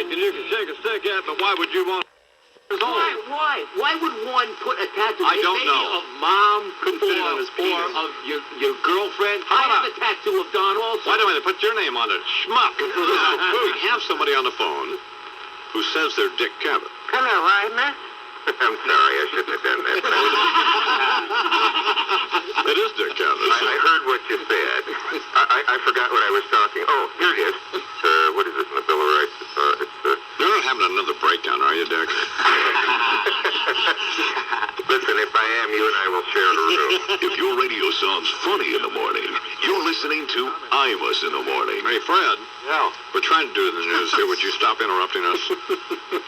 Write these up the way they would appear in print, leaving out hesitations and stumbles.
And you can shake a stick at, but why would you want Why? Why would one put a tattoo? I don't know. Of mom Couldn't fit it on his penis. Or of your girlfriend. How I about have a tattoo of Don also. Why don't they put your name on it? Schmuck. We have somebody on the phone who says they're Dick Cavett. Hello, Wagner. I'm sorry, I shouldn't have done that. It is Dick Cavett. I heard what you said. I forgot what I was talking. Oh, here it is. What is it in the Bill of Rights? You're not having another breakdown, are you, Dick? Listen, if I am, you and I will share a room. If your radio sounds funny in the morning, you're listening to IMUS in the morning. Hey, Fred. Yeah. We're trying to do the news here. Would you stop interrupting us?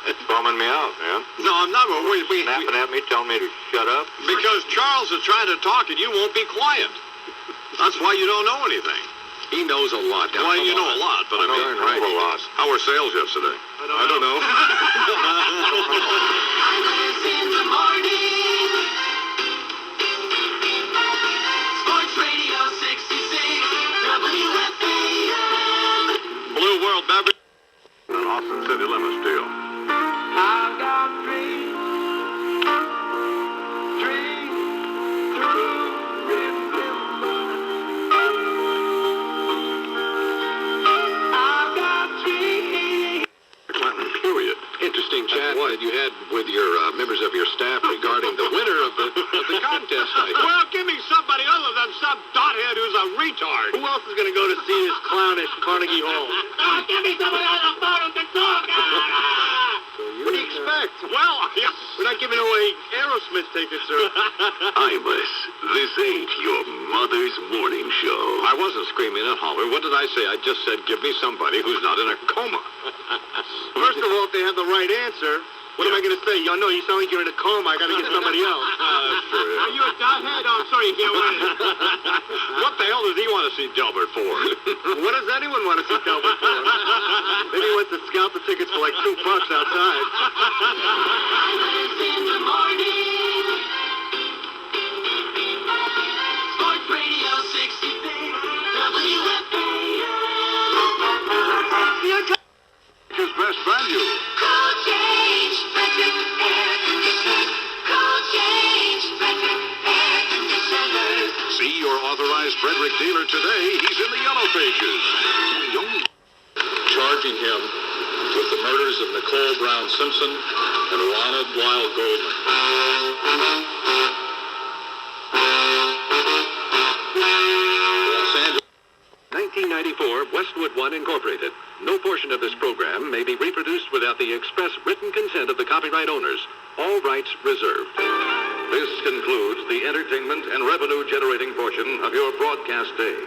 It's bumming me out, man. No, I'm not. Snapping at me, telling me to shut up. Because Charles is trying to talk and you won't be quiet. That's why you don't know anything. He knows a lot. Well, you know a lot, but I mean, I know a lot. How were sales yesterday? I don't know. In the morning. Sports Radio 66, WFAN. Blue World Beverage. An Austin City Limits deal. I've got dreams through I've got dreams. Clinton, period. Interesting chat that you had with your members of your staff regarding the winner of the contest night. Well, give me somebody other than some dothead who's a retard. Who else is going to go to see this clown at Carnegie Hall? Give me somebody on the phone who can talk. What do you expect? Well, We're not giving away Aerosmith tickets, sir. IMUS, this ain't your mother's morning show. I wasn't screaming at Holler. What did I say? I just said, give me somebody who's not in a coma. First of all, if they have the right answer, what am I going to say? Y'all know you sound like you're in a coma. I got to get somebody else. That's true. Are you a dothead? Oh, I'm sorry you can't win. What the hell does he want to see Delbert for? What does anyone want to see Delbert for? Maybe he went to scout the tickets for like $2 outside. In the morning. Sports Radio 66, WFAN. His best value. Cool change, electric air conditioners. Cool change, electric air conditioners. See your authorized Frederick dealer today. He's in the yellow pages. Charging him with the murders of Nicole Brown Simpson and Ronald Lyle Goldman. Los Angeles. 1994, Westwood One Incorporated. No portion of this program may be reproduced without the express written consent of the copyright owners. All rights reserved. This concludes the entertainment and revenue-generating portion of your broadcast day.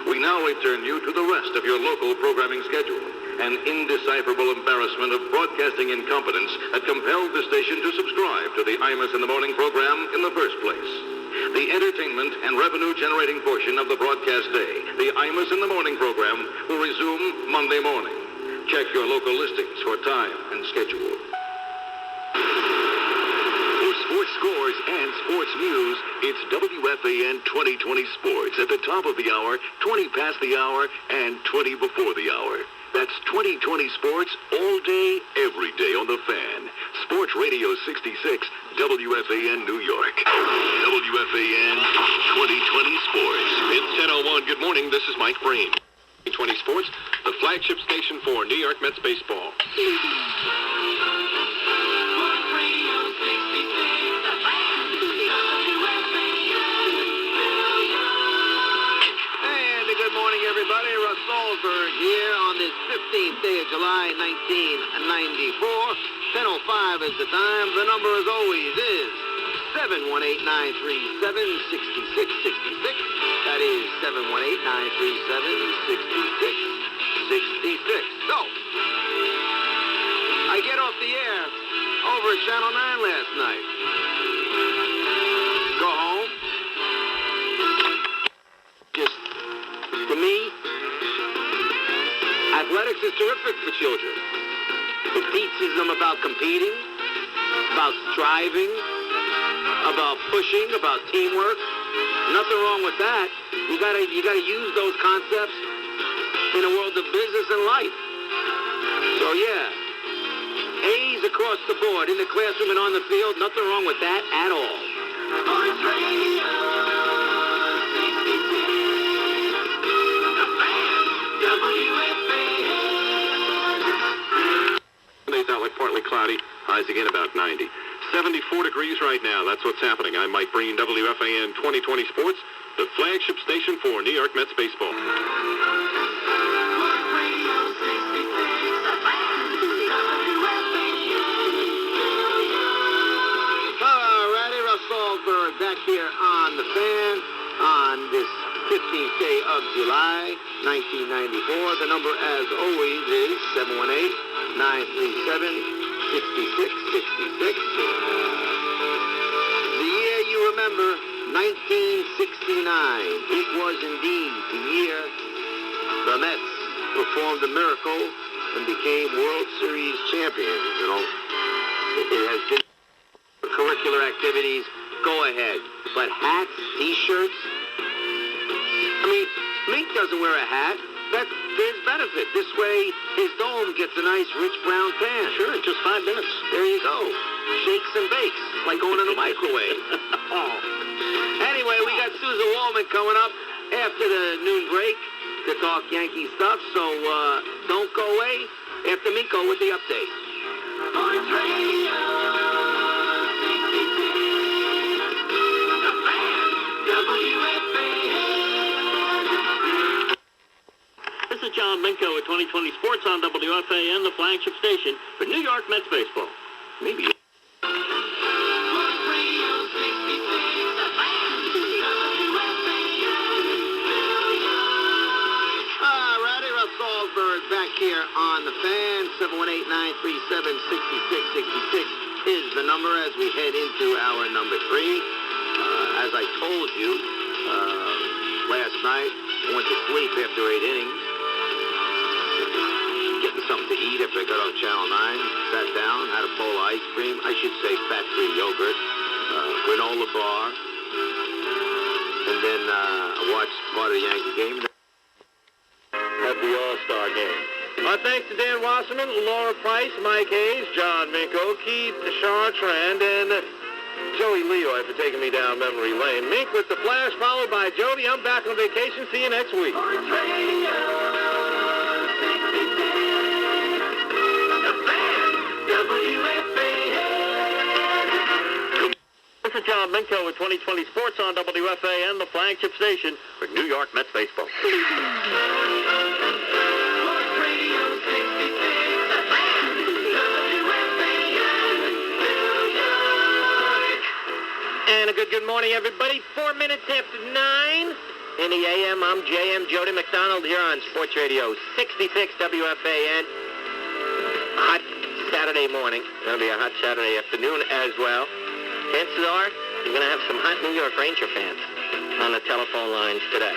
We now return you to the rest of your local programming schedule. An indecipherable embarrassment of broadcasting incompetence that compelled the station to subscribe to the IMUS in the Morning program in the first place. The entertainment and revenue-generating portion of the broadcast day, the IMUS in the Morning program, will resume Monday morning. Check your local listings for time and schedule. For sports scores and sports news, it's WFAN 2020 Sports at the top of the hour, 20 past the hour, and 20 before the hour. That's 2020 Sports all day, every day on the Fan. Sports Radio 66, WFAN New York. WFAN 2020 Sports. It's 10:01. Good morning. This is Mike Breen. 2020 Sports, the flagship station for New York Mets baseball. Sports Radio 66, And good morning, everybody. Russ Solberg here on this 15th day of July, 1994. 10:05 is the time. The number, as always, is 718-937-6666. That is 718-937-6666. So, I get off the air over at Channel 9 last night. Go home. Just, to me, athletics is terrific for children. It teaches them about competing, about striving, about pushing, about teamwork. Nothing wrong with that. You gotta use those concepts in the world of business and life. So yeah, A's across the board, in the classroom and on the field. Nothing wrong with that at all. Sports Radio 66. The Fan. WFAN. Today's outlook partly cloudy. Highs again about 90. 74 degrees right now. That's what's happening. I'm Mike Breen, WFAN 2020 Sports, the flagship station for New York Mets baseball. Sports Radio 66. The Fan. WFAN. Alrighty, Russ Salzberg back here on the Fan on this 15th day of July, 1994. The number, as always, is 718-937-6666. The year you remember, 1969. It was indeed the year the Mets performed a miracle and became World Series champions. You know, it has been curricular activities. Go ahead. But hats, T-shirts. I mean, Mink doesn't wear a hat. That's his benefit. This way, his dome gets a nice, rich brown tan. Sure, in just 5 minutes. There you go. Shakes and bakes, like going in a microwave. Oh. Anyway, we got Susan Wallman coming up after the noon break to talk Yankee stuff, so don't go away. After Miko with the update. Sports Radio 66. The Fan. WFAN. This is John Minko at 2020 Sports on WFAN, the flagship station for New York Mets baseball. Maybe. Sports Radio 66. The Fan. WFAN. Alrighty, Russ Salzberg back here on the Fan. 718-937-6666 is the number as we head into hour number 3. As I told you last night, I went to sleep after 8 innings. Getting something to eat after I got off Channel 9. Sat down, had a bowl of ice cream. I should say fat-free yogurt. Granola bar. And then I watched part of the Yankee game. At the All-Star game. Thanks to Dan Wasserman, Laura Price, Mike Hayes, John Minko, Keith Chartrand, and Joey Leroy for taking me down memory lane. Mink with the flash, followed by Jody. I'm back on vacation. See you next week. Sports Radio 66. The Fan. WFAN. This is John Minko with 2020 Sports on WFAN, the flagship station for New York Mets baseball. Sports Radio 66. The Fan. WFAN. New York. And a good morning, everybody. 4 minutes after 9 in the AM. I'm JM Jody McDonald here on Sports Radio 66 WFAN. Hot Saturday morning. Going to be a hot Saturday afternoon as well. Chances are you're going to have some hot New York Ranger fans on the telephone lines today.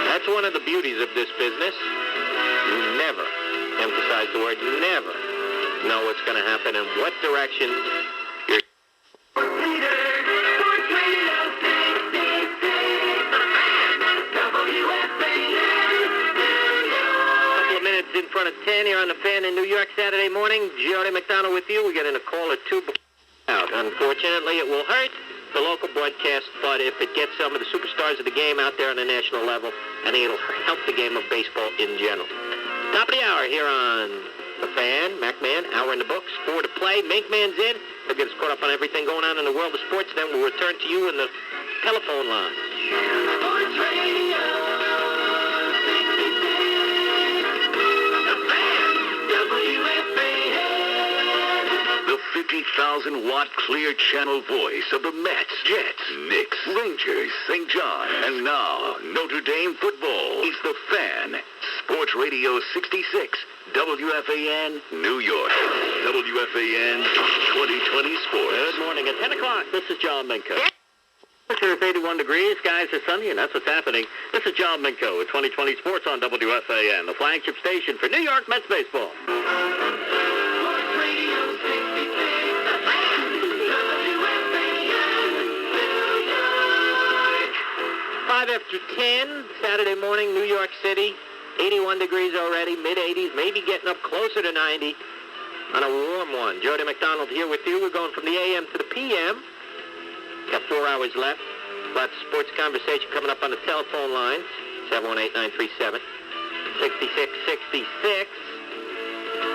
That's one of the beauties of this business. You never, emphasize the word never, know what's going to happen and what direction you're... Sports Radio 66. The Fan. WFAN. New York. Couple of minutes in front of 10 here on the Fan in New York Saturday morning. Jody McDonald with you. We get in a call or two out. Unfortunately, it will hurt the local broadcast, but if it gets some of the superstars of the game out there on the national level, I think it'll help the game of baseball in general. Top of the hour here on the Fan. MacMan, hour in the books, 4 to play. Minkman's in. He'll get us caught up on everything going on in the world of sports. Then we'll return to you in the telephone line. Sports Radio 66. The Fan. WFAN. The 50,000-watt clear channel voice of the Mets, Jets, Knicks, Rangers, St. John, and now Notre Dame football. He's the Fan. Sports Radio 66, WFAN, New York. WFAN 2020 Sports. Good morning. At 10 o'clock, this is John Minko. Temperatures 81 degrees, skies are sunny, and that's what's happening. This is John Minko with 2020 Sports on WFAN, the flagship station for New York Mets baseball. Sports Radio 66. The Fan. WFAN. New York. 5 after 10, Saturday morning, New York City. 81 degrees already, mid-80s, maybe getting up closer to 90. on a warm one. Jody McDonald here with you. We're going from the AM to the PM. Got 4 hours left. Lots of sports conversation coming up on the telephone lines. 718-937-6666.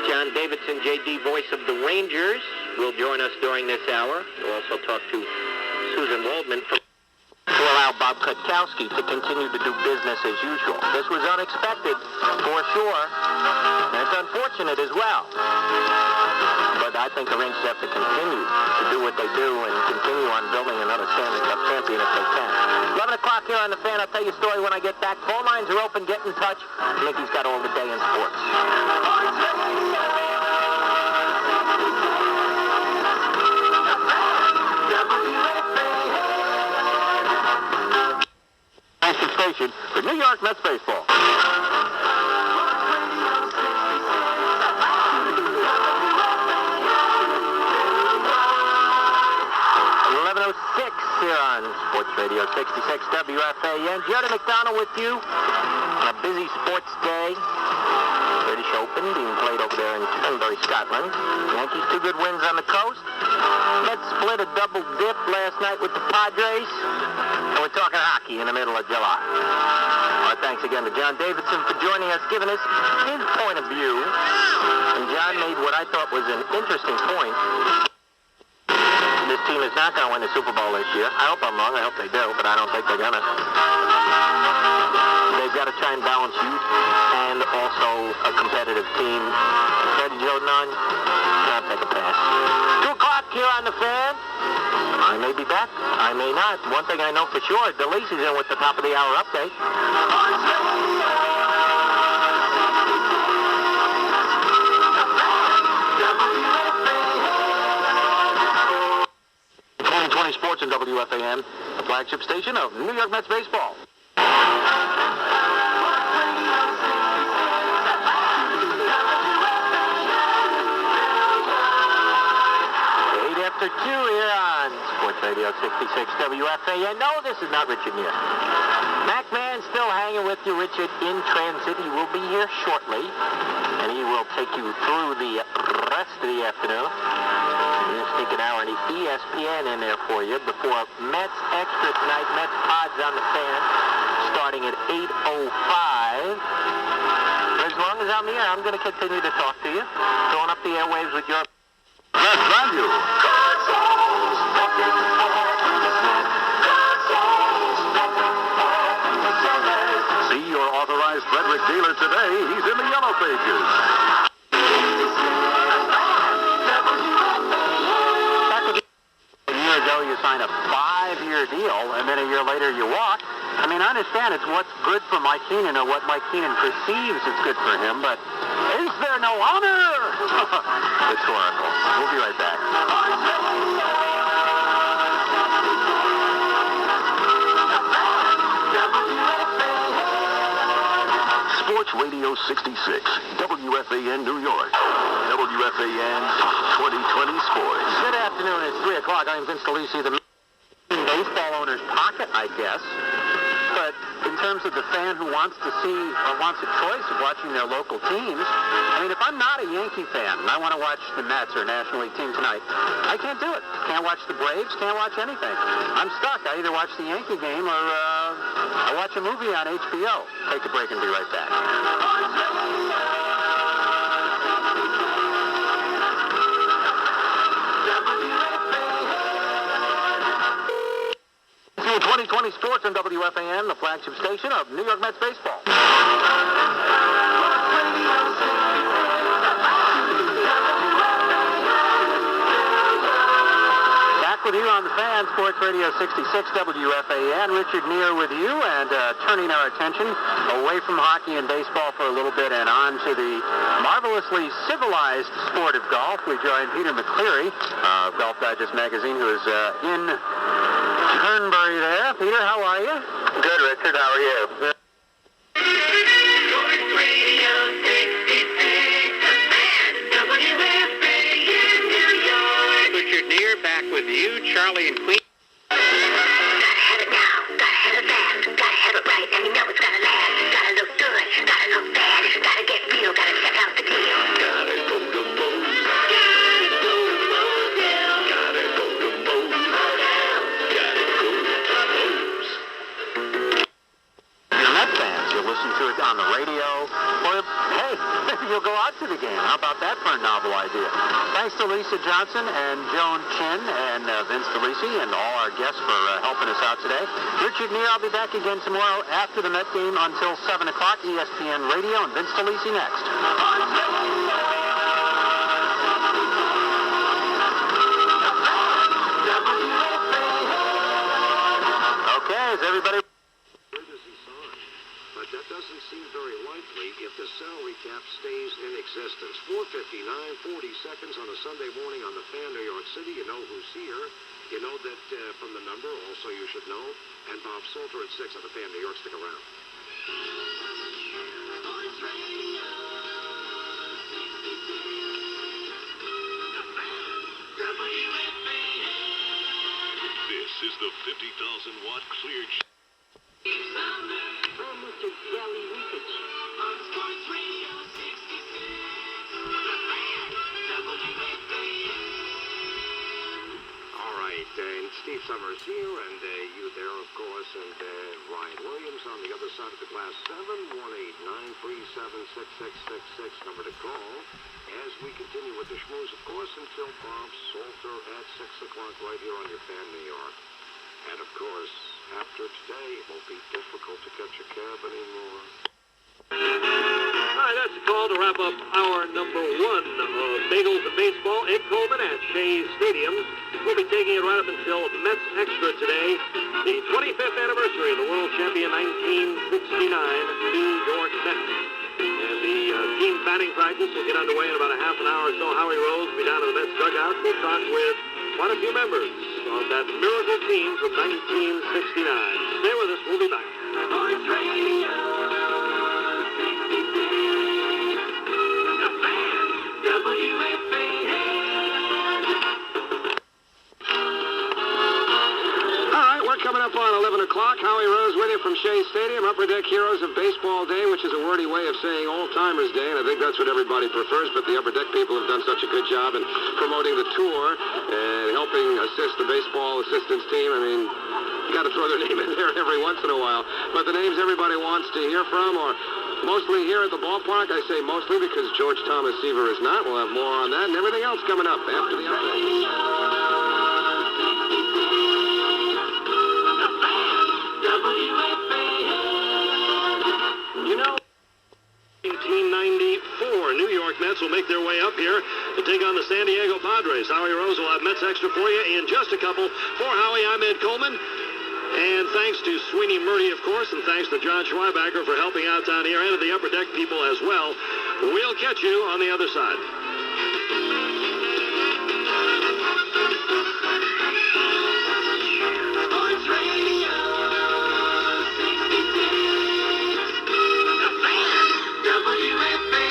John Davidson, JD, voice of the Rangers, will join us during this hour. We'll also talk to Susan Waldman to allow Bob Kutkowski to continue to do business as usual. This was unexpected, for sure, and it's unfortunate as well. But I think the Rangers have to continue to do what they do and continue on building another Stanley Cup champion if they can. 11 o'clock here on The Fan. I'll tell you a story when I get back. Phone lines are open. Get in touch. Mickey's got all the day in sports. Station for New York Mets baseball. 11:06 here on Sports Radio 66 WFAN. Jody McDonald with you on a busy sports day. British Open being played over there in Turnberry, Scotland. Yankees 2 good wins on the coast. Mets split a double dip last night with the Padres. And we're talking hockey in the middle of July. Thanks again to John Davidson for joining us, giving us his point of view. And John made what I thought was an interesting point. This team is not going to win the Super Bowl this year. I hope I'm wrong. I hope they do, but I don't think they're going to. They've got to try and balance youth and also a competitive team. Ready, Joe Nunn? I'll take a pass. 2 o'clock here on The Fan. I may be back. I may not. One thing I know for sure, DeLise is in with the top of the hour update. Sports and WFAN, the flagship station of New York Mets baseball. 8:02 here on Sports Radio 66 WFAN. No, this is not Richard Neer. Mac Mann still hanging with you, Richard, in transit. He will be here shortly, and he will take you through the rest of the afternoon. We'll sneak an hour in the ESPN in there for you before Mets Extra tonight. Mets Pods on The Fan starting at 8:05. As long as I'm here, I'm going to continue to talk to you. Throwing up the airwaves with your best value. See your authorized Frederick dealer today. He's in the yellow pages. You sign a 5-year deal, and then a year later you walk. I mean, I understand it's what's good for Mike Keenan or what Mike Keenan perceives is good for him, but is there no honor? It's horrible. We'll be right back. Sports Radio 66, WFAN New York, WFAN 2020 Sports. Good afternoon. It's 3 o'clock. I'm Vince DeLisi, the baseball owner's pocket, I guess. But in terms of the fan who wants to see or wants a choice of watching their local teams, I mean, if I'm not a Yankee fan and I want to watch the Mets or National League team tonight, I can't do it. Can't watch the Braves, can't watch anything. I'm stuck. I either watch the Yankee game or I watch a movie on HBO. Take a break and be right back. 2020 Sports on WFAN, the flagship station of New York Mets baseball. Back with you on The Fan, Sports Radio 66 WFAN. Richard Neer with you, and turning our attention away from hockey and baseball for a little bit and on to the marvelously civilized sport of golf. We join Peter McCleary of Golf Digest magazine, who is in Turnberry there. Peter, how are you? Good, Richard. How are you? Sports Radio 66, The Fan, WFAN, New York. Richard Neer back with you, Charlie and Queen. Gotta have it now, gotta have it fast, gotta have it right, and you know it's gotta last. Gotta look good, gotta look bad, gotta get real, gotta check out the deal. Gotta go to Lowe's. Hey, you'll go out to the game. How about that for a novel idea? Thanks to Lisa Johnson and Joan Chin and Vince DeLisi and all our guests for helping us out today. Richard Neer, I'll be back again tomorrow after the Met game until 7 o'clock, ESPN Radio, and Vince DeLisi next. Okay, is everybody... But that doesn't seem very likely if the salary cap stays in existence. 4:59, 40 seconds on a Sunday morning on the Fan, New York City. You know who's here. You know that from the number, also you should know. And Bob Salter at 6 on the Fan, New York. Stick around. This is the 50,000-watt clear... From Mr. Deli Leakage. On Sports Radio 66. All right, and Steve Summers here, and you there, of course, and Ryan Williams on the other side of the glass. 718-937-6666, number to call. As we continue with the schmooze, of course, until Bob Salter at 6 o'clock right here on your Fan, New York. And, of course, after today, it won't be difficult to catch a cab anymore. All right, that's the call to wrap up hour number 1 of Bagels and Baseball. Ed Coleman at Shea Stadium. We'll be taking it right up until Mets Extra today. The 25th anniversary of the world champion 1969 New York Mets. And the team batting practice will get underway in about a half an hour or so. Howie Rose will be down in the Mets dugout. We'll talk with quite a few members of that miracle team from 1969. Stay with us. We'll be back. Sports Radio 66. The Fan, WFAN. All right, we're coming up on 11 o'clock. Howie Rose with you from Shea Stadium. Upper Deck Heroes of Baseball Day, which is a wordy way of saying Old-Timers Day, and I think that's what everybody prefers, but the Upper Deck people have done such a good job in promoting the tour and helping assist the baseball assistance team. I mean, you got to throw their name in there every once in a while. But the names everybody wants to hear from are mostly here at the ballpark. I say mostly because George Thomas Seaver is not. We'll have more on that and everything else coming up after the update. You know, 1994 New York Mets will make their way up here to take on the San Diego Padres. Howie Rose will have Mets Extra for you in just a couple. For Howie, I'm Ed Coleman. And thanks to Sweeney Murdy, of course, and thanks to John Schweibacher for helping out down here, and to the Upper Deck people as well. We'll catch you on the other side. Sports Radio 66. The Fan, WFAN.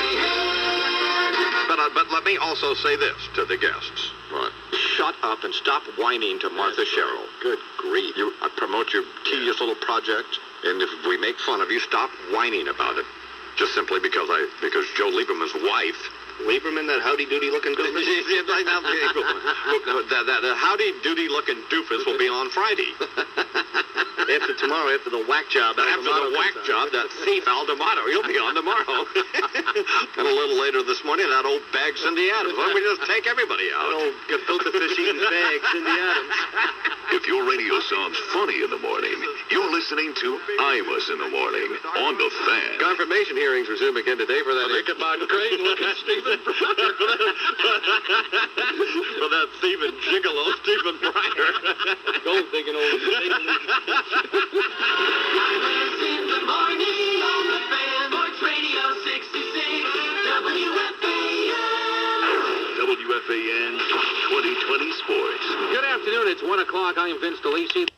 But let me also say this to the guests. What? Shut up and stop whining to Martha Sherrill. Good grief. You promote your tedious little project, and if we make fun of you, stop whining about it. Just simply because Joe Lieberman's wife... Lieberman, that howdy-doody looking doofus? That howdy-doody looking doofus will be on Friday. After tomorrow, after the whack job. After the whack job, that thief Aldamato, he'll be on tomorrow. And a little later this morning, that old bag Cindy Adams. Why don't we just take everybody out? Old gefilte fish eating bag Cindy Adams. If your radio sounds funny in the morning, you're listening to IMUS in the morning on the Fan. Confirmation hearings resume again today for that Ichabod Crane-looking Stephen Breyer. For that thief and gigolo, Stephen Breyer. Gold digging old Stephen. In the morning on the Fan, Sports Radio 66, WFAN. WFAN 2020 Sports. Good afternoon. It's 1 o'clock. I am Vince DeLisi.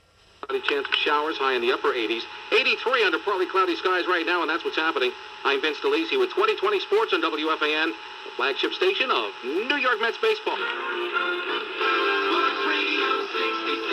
Chance of showers, high in the upper 80s. 83 under partly cloudy skies right now, and that's what's happening. I'm Vince DeLisi with 2020 Sports on WFAN, the flagship station of New York Mets baseball. Sports Radio 66,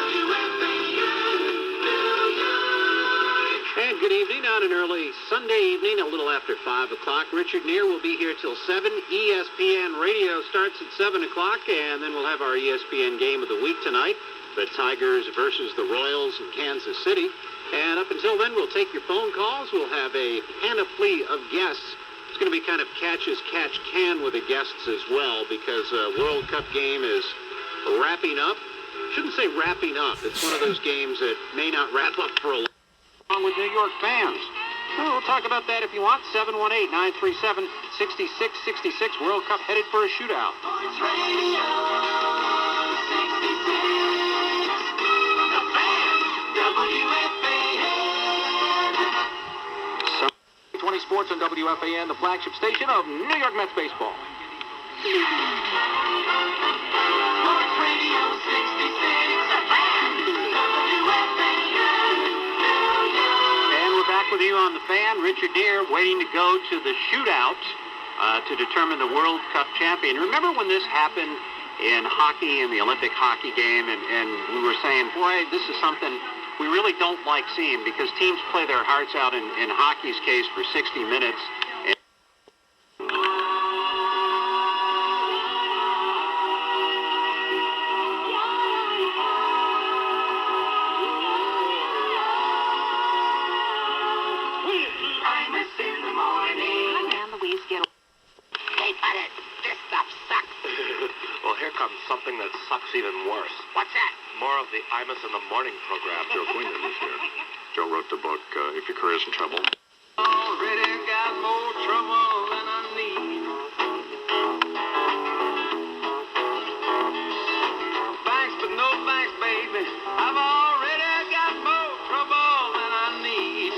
WFAN. And good evening on an early Sunday evening, a little after 5 o'clock. Richard Neer will be here till 7. ESPN Radio starts at 7 o'clock, and then we'll have our ESPN game of the week tonight. The Tigers versus the Royals in Kansas City. And up until then, we'll take your phone calls. We'll have a panoply of guests. It's going to be kind of catch as catch can with the guests as well, because World Cup game is wrapping up. Shouldn't say wrapping up. It's one of those games that may not wrap up for a long time with New York fans. Well, we'll talk about that if you want. 718-937-6666. World Cup headed for a shootout. 20 Sports on WFAN, the flagship station of New York Mets baseball. And we're back with you on the fan. Richard Deere waiting to go to the shootout to determine the World Cup champion. Remember when this happened in hockey, in the Olympic hockey game, and we were saying, boy, this is something we really don't like seeing, because teams play their hearts out in hockey's case for 60 minutes. Well, here comes something that sucks even worse. What's that? More of the IMUS in the Morning program. Joe Queenan is here. Joe wrote the book, If Your Career's in Trouble. Already got more trouble than I need. Thanks, but no thanks, baby. I've already got more trouble than I need.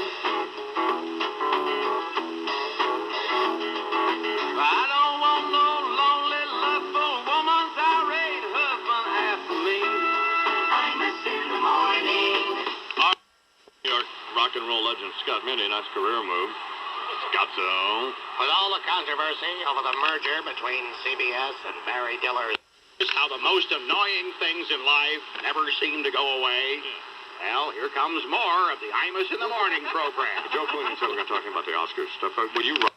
I don't want no lonely, lustful woman's irate husband after me. IMUS in the morning. New York rock and roll legend Scott Minnie, nice career move. Scotzo. With all the controversy over the merger between CBS and Barry Diller, Just how the most annoying things in life never seem to go away. Well, here comes more of the IMUS in the Morning program. Joe Queenan said we're going to talk about the Oscars stuff. Will you write?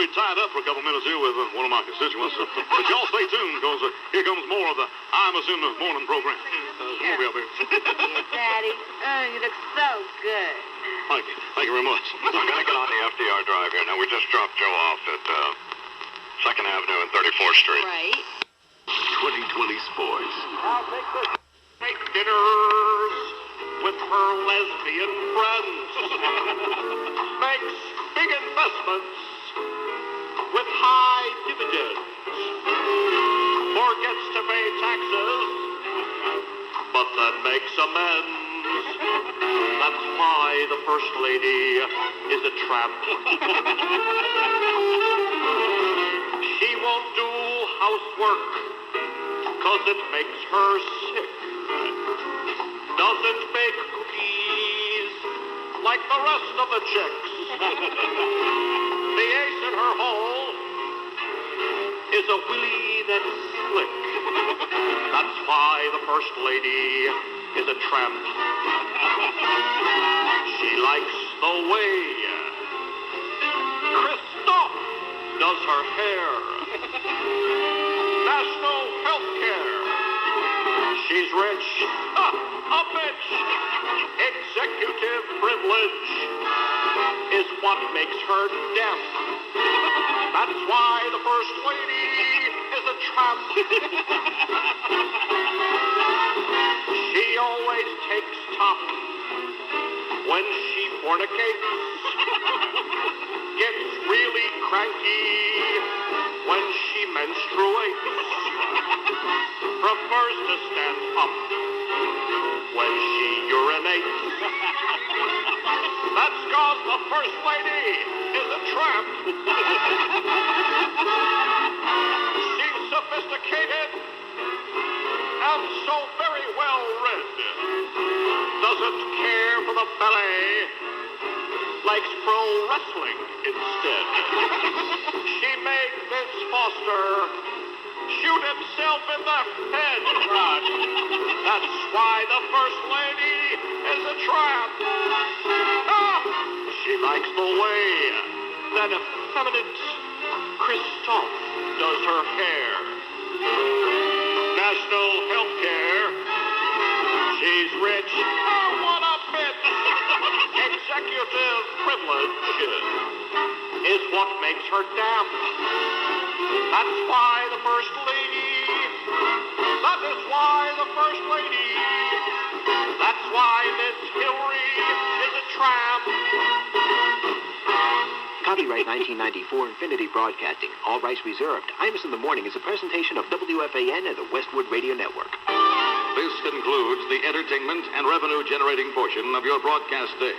Tied up for a couple minutes here with one of my constituents. But y'all stay tuned, because here comes more of the IMUS in the Morning program. We'll be up here. Daddy, you look so good. Thank you. Thank you very much. I'm going to get on the FDR drive here. Now, we just dropped Joe off at 2nd Avenue and 34th Street. Right. 2020 Sports. I'll take this. Make dinners with her lesbian friends. Makes big investments with high dividends. Forgets to pay taxes, but then makes amends. That's why the First Lady is a tramp. She won't do housework, 'cause it makes her sick. Doesn't bake cookies like the rest of the chicks. The ace in her hole is a willy that's slick. That's why the First Lady is a tramp. She likes the way Christophe does her hair. National health care. She's rich, a bitch. Executive privilege is what makes her deaf. That's why the First Lady is a tramp. She always takes top when she fornicates. Gets really cranky when she menstruates, prefers to stand up when she urinates. That's 'cause the First Lady is a tramp. She's sophisticated and so very well read. Doesn't care for the ballet, likes pro wrestling instead. She made Vince Foster shoot himself in the head. That's why the First Lady is a tramp. She likes the way that effeminate Christophe does her hair. National health care. She's rich. Oh, what a bit. Executive privilege is what makes her damp. That's why the First Lady. That is why the First Lady. That's why Miss Hillary is a tramp. Copyright 1994 Infinity Broadcasting. All rights reserved. IMUS in the Morning is a presentation of WFAN and the Westwood Radio Network. This concludes the entertainment and revenue-generating portion of your broadcast day.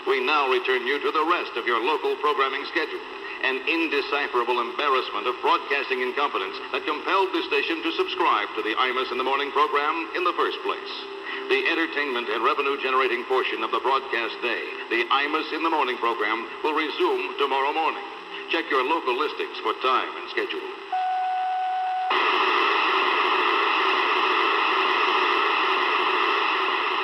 We now return you to the rest of your local programming schedule. An indecipherable embarrassment of broadcasting incompetence that compelled the station to subscribe to the IMUS in the Morning program in the first place. The entertainment and revenue-generating portion of the broadcast day, the IMUS in the Morning program, will resume tomorrow morning. Check your local listings for time and schedule.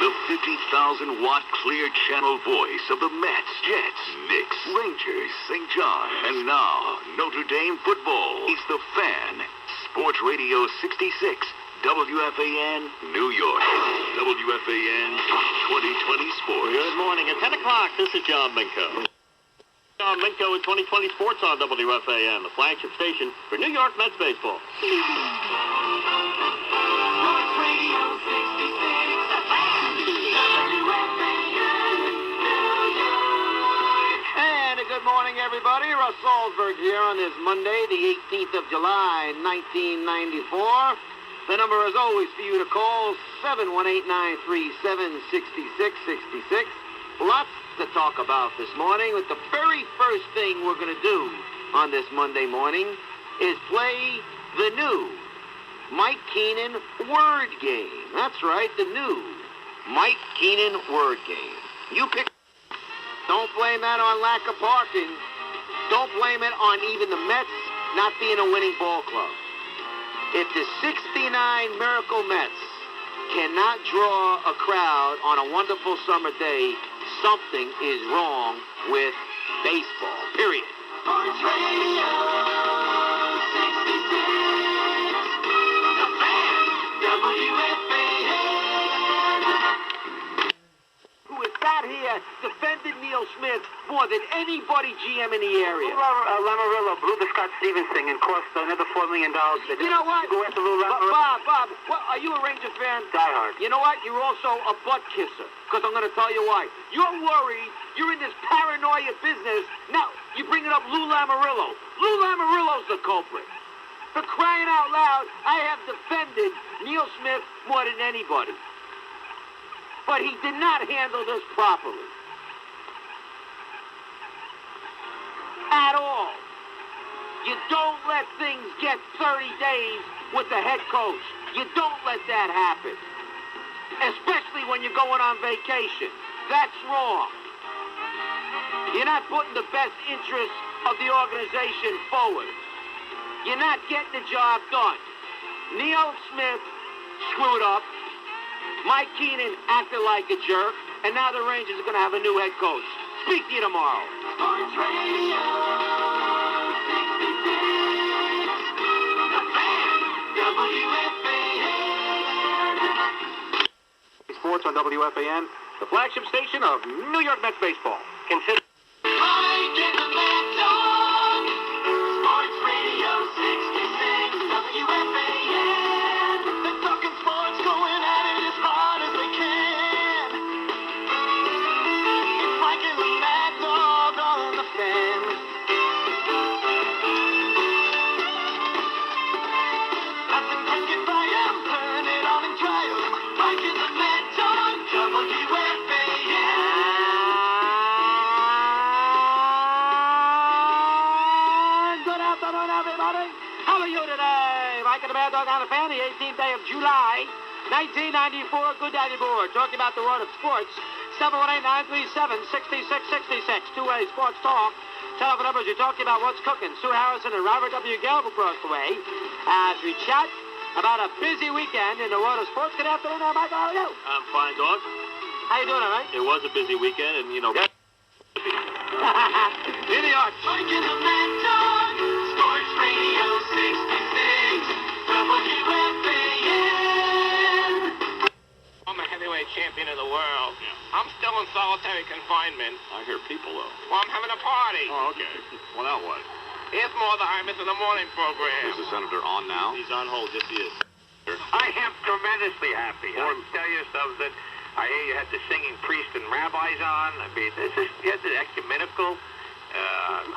The 50,000-watt clear channel voice of the Mets, Jets, Knicks, Rangers, St. John, and now Notre Dame football. He's the Fan. Sports Radio 66, WFAN, New York. WFAN 2020 Sports. Good morning. At 10 o'clock, this is John Minko. John Minko with 2020 Sports on WFAN, the flagship station for New York Mets baseball. And a good morning, everybody. Russ Salzberg here on this Monday, the 18th of July, 1994. The number is always for you to call, 718-937-6666. Lots to talk about this morning. But the very first thing we're going to do on this Monday morning is play the new Mike Keenan word game. That's right, the new Mike Keenan word game. You pick. Don't blame that on lack of parking. Don't blame it on even the Mets not being a winning ball club. If the 69 Miracle Mets cannot draw a crowd on a wonderful summer day, something is wrong with baseball, period. Sports Radio 66, the Fan, WFAN. Who has sat here defended Neil Smith more than anybody GM in the area. Lamarillo blew the Scott Stevens thing and cost another $4 million. You know what? Go after Lou Lamarillo. Bob, what, are you a Ranger fan? Die hard. You know what? You're also a butt kisser. Because I'm going to tell you why. You're worried. You're in this paranoia business. Now, you bring it up Lou Lamarillo. Lou Lamarillo's the culprit. For crying out loud, I have defended Neil Smith more than anybody. But he did not handle this properly. At all. You don't let things get 30 days with the head coach. You don't let that happen. Especially when you're going on vacation. That's wrong. You're not putting the best interests of the organization forward. You're not getting the job done. Neil Smith screwed up. Mike Keenan acted like a jerk. And now the Rangers are going to have a new head coach. Speak to you tomorrow. Sports Radio 66, the Fan, WFAN. Sports on WFAN, The flagship station of New York Mets baseball. Consider. Mike and the Mad Dog. Sports Radio 66, WFAN. They're talking sports, going at it as hard as they can. It's Mike and the Mad Dog on the Fan. on the fan, the 18th day of July, 1994. Good Daddy Board, talking about the world of sports. 718-937-6666. Two-way sports talk. Telephone numbers, you're talking about what's cooking. Sue Harrison and Robert W. Gelb across the way. As we chat about a busy weekend in the world of sports. Good afternoon, Mike. How are you? I'm fine, dog. How you doing, all right? It was a busy weekend, and, you know... In the arch. Mike and the Mad Dog. Sports Radio 66. WFAN. I'm a heavyweight champion of the world. I'm still in solitary confinement. I hear people, though. Well, I'm having a party. Oh, okay. Well, now what? Here's more of the IMUS in the morning program. Is the senator on now? He's on hold. Yes, he is. I am tremendously happy. I'll tell you something. I hear you had the singing priests and rabbis on. I mean, you had the ecumenical.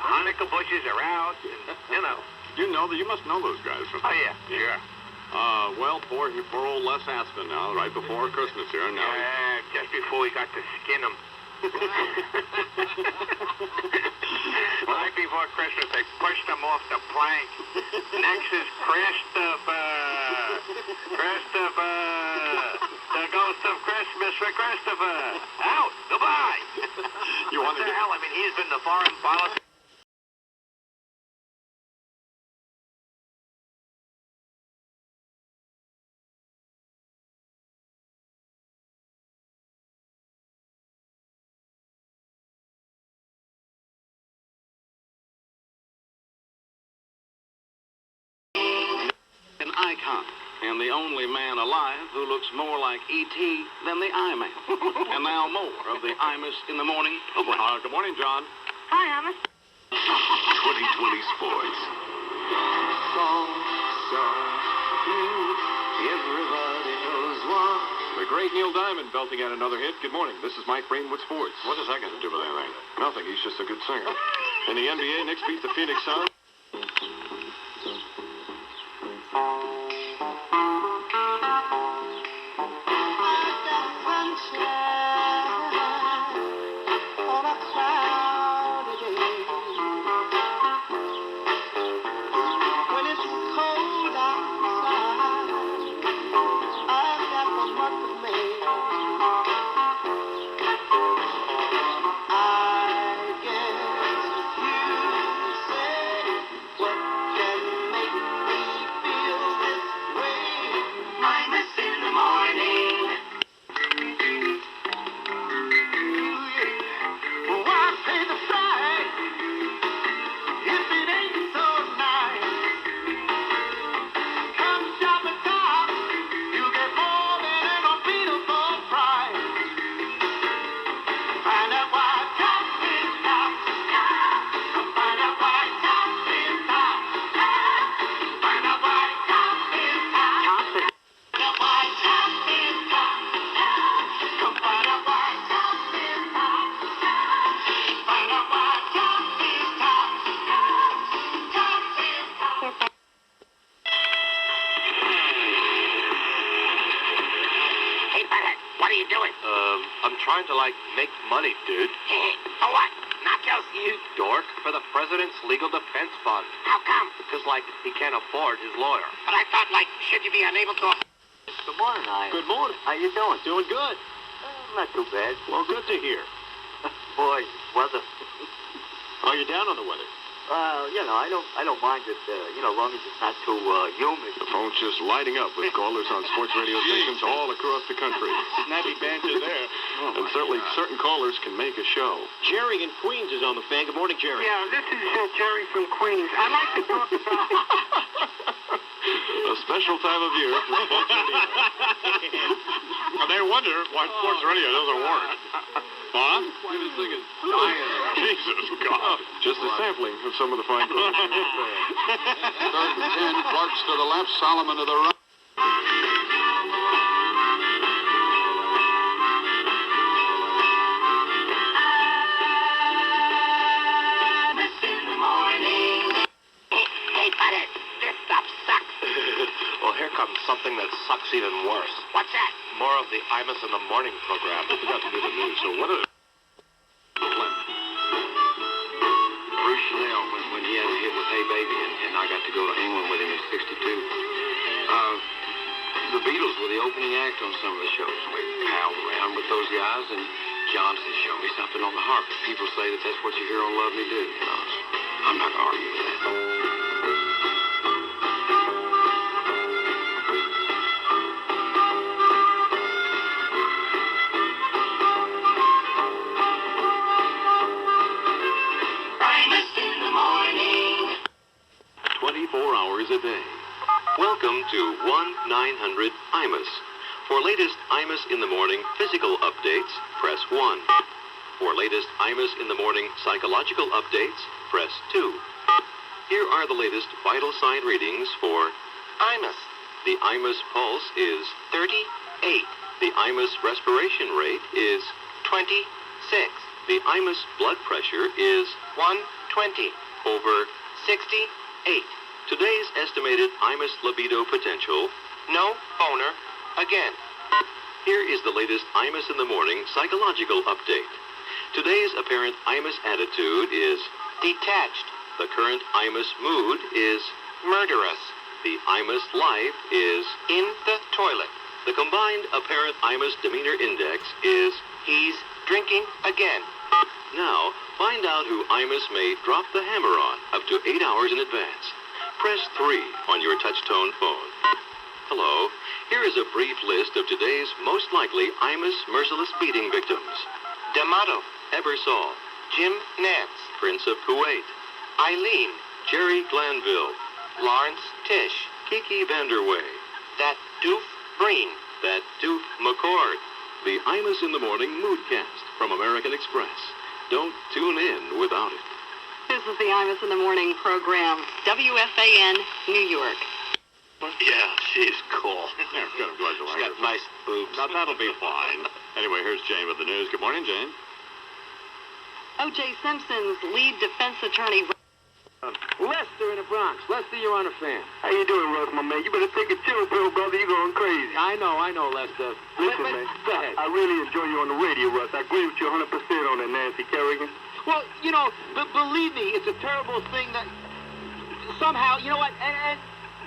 Hanukkah bushes are out. And, you know. You know that you must know those guys. Oh, yeah. Sure. Well, poor old Les Aspen now, right before Christmas here. Now just before we got to skin him. Right before Christmas, they pushed him off the plank. Next is Christopher. The ghost of Christmas for Christopher. Out. Goodbye. What the hell? I mean, he's been to foreign politics. An icon, and the only man alive who looks more like E.T. than the I-Man. And now more of the IMUS in the morning. Good morning, John. Hi, Thomas. 2020 Sports. Everybody knows one. The great Neil Diamond belting out another hit. Good morning. This is Mike Breen with sports. What does that got to do with anything? Nothing. He's just a good singer. In the NBA, Knicks beat the Phoenix Suns. I'm trying to, make money, dude. For what? Nachos? You dork. For the President's Legal Defense Fund. How come? Because, he can't afford his lawyer. But I thought, should you be unable to... Good morning, Ian. Good morning. How you doing? Doing good. Not too bad. Well, good to hear. Boy, weather. Are you down on the weather? I don't mind it, as long as it's not too humid. The phone's just lighting up with callers on sports radio stations all across the country. Snappy banter there. And certainly certain callers can make a show. Jerry in Queens is on the fan. Good morning, Jerry. Yeah, this is Jerry from Queens. I'd like to talk about... A special time of year for sports radio. And they wonder why sports radio doesn't work. Huh? Why was singing? Jesus, God. Just a sampling of some of the fine quotes. 3rd and 10, Clark's to the left, Solomon to the right. Well, here comes something that sucks even worse. What's that? More of the IMUS in the morning program. We got to do the news, so what is it? Bruce Snell, when he had a hit with Hey Baby, and I got to go to England with him in '62. The Beatles were the opening act on some of the shows. We palled around with those guys, and Johnson showed me something on the harp. People say that that's what you hear on Love Me Do, you know. I'm not going to argue with that. Imus in the morning. 24 hours a day. Welcome to 1-900 IMUS. For latest IMUS in the morning physical updates, press 1. For latest IMUS in the morning psychological updates, press 2. Here are the latest vital sign readings for IMUS. The IMUS pulse is 38. The IMUS respiration rate is 26. The IMUS blood pressure is 120 over 68. Today's estimated IMUS libido potential, no boner again. Here is the latest IMUS in the morning psychological update. Today's apparent IMUS attitude is detached. The current IMUS mood is murderous. The IMUS life is in the toilet. The combined apparent IMUS demeanor index is he's drinking again. Now, find out who IMUS may drop the hammer on up to 8 hours in advance. Press 3 on your touch-tone phone. Hello, here is a brief list of today's most likely IMUS merciless beating victims. D'Amato, Ebersol, Jim Nance, Prince of Kuwait, Eileen, Jerry Glanville, Lawrence Tish, Kiki Vanderway, that doof Breen, that doof McCord. The IMUS in the Morning Moodcast from American Express. Don't tune in without it. This is the IMUS in the Morning program, WFAN, New York. Yeah, she's cool. Yeah, good. I'm glad you like She's got it. nice boobs. Now, that'll be fine. Anyway, here's Jane with the news. Good morning, Jane. O.J. Simpson's lead defense attorney... Lester in the Bronx. Lester, you're on a fan. How you doing, Russ, my man? You better take a chill pill, brother. You're going crazy. I know, Lester. Listen, man. Go ahead. I really enjoy you on the radio, Russ. I agree with you 100% on that Nancy Kerrigan. Well, you know, believe me, it's a terrible thing that somehow, you know what, and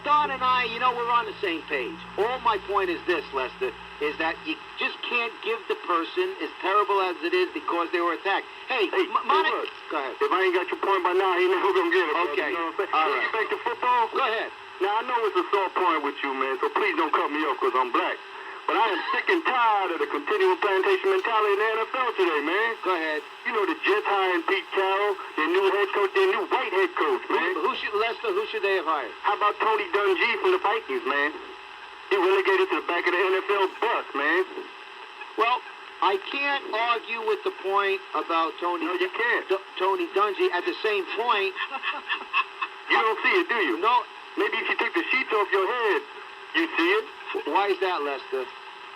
Don and I, you know, we're on the same page. All my point is this, Lester, is that you just can't give the person, as terrible as it is, because they were attacked. Hey, Monica... Go ahead. If I ain't got your point by now, he never gonna get it. Okay. You know what I'm saying? All Let's right. get back to football. Go ahead. Now, I know it's a sore point with you, man, so please don't cut me off because I'm black. But I am sick and tired of the continual plantation mentality in the NFL today, man. Go ahead. You know, the Jets hiring Pete Carroll, their new head coach, their new white head coach, man. Lester, who should they have hired? How about Tony Dungy from the Vikings, man? He relegated to the back of the NFL bus, man. Well, I can't argue with the point about Tony... No, you can't. Tony Dungy. At the same point... You don't see it, do you? No. Maybe if you take the sheets off your head, you see it. Why is that, Lester?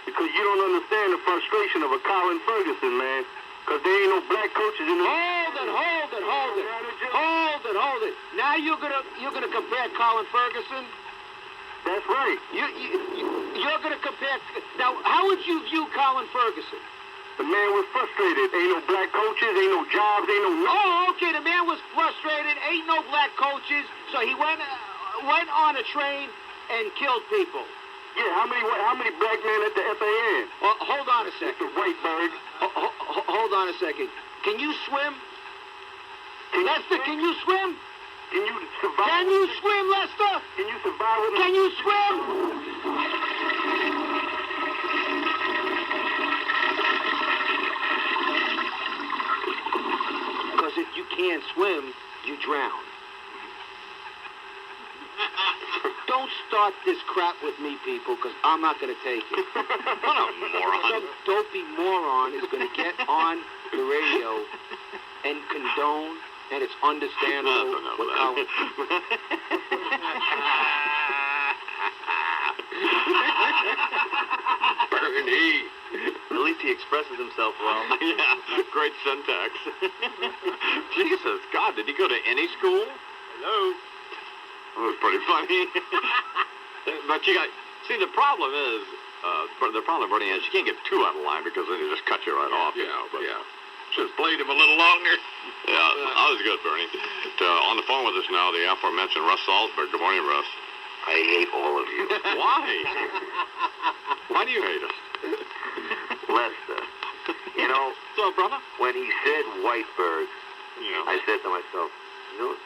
Because you don't understand the frustration of a Colin Ferguson, man. Because there ain't no black coaches in the... Hold it. Now you're gonna compare Colin Ferguson? That's right. You're gonna compare... Now, how would you view Colin Ferguson? The man was frustrated. Ain't no black coaches, ain't no jobs, ain't no... Oh, okay, the man was frustrated. Ain't no black coaches. So he went on a train and killed people. Yeah, how many black men at the FAN? Well, hold on a second. Mr. Whiteberg. Hold on a second. Can you swim? Lester, can you swim? Can you survive? Can you swim, Lester? Can you survive with... Can you swim? Because if you can't swim, you drown. Don't start this crap with me, people, because I'm not going to take it. What a moron. Some dopey moron is going to get on the radio and condone, and it's understandable. Bernie. At least he expresses himself well. Yeah, great syntax. Jesus, God, did he go to any school? Hello. That was pretty funny. But you got... See, the problem is... the problem, Bernie, is you can't get too out of line because then they just cut you right off, you know. But should have played him a little longer. Yeah, that was good, Bernie. On the phone with us now, the aforementioned Russ Salzberg. Good morning, Russ. I hate all of you. Why? Why do you hate us? Lester, you know, So, brother? when he said Whiteberg, Yeah. I said to myself,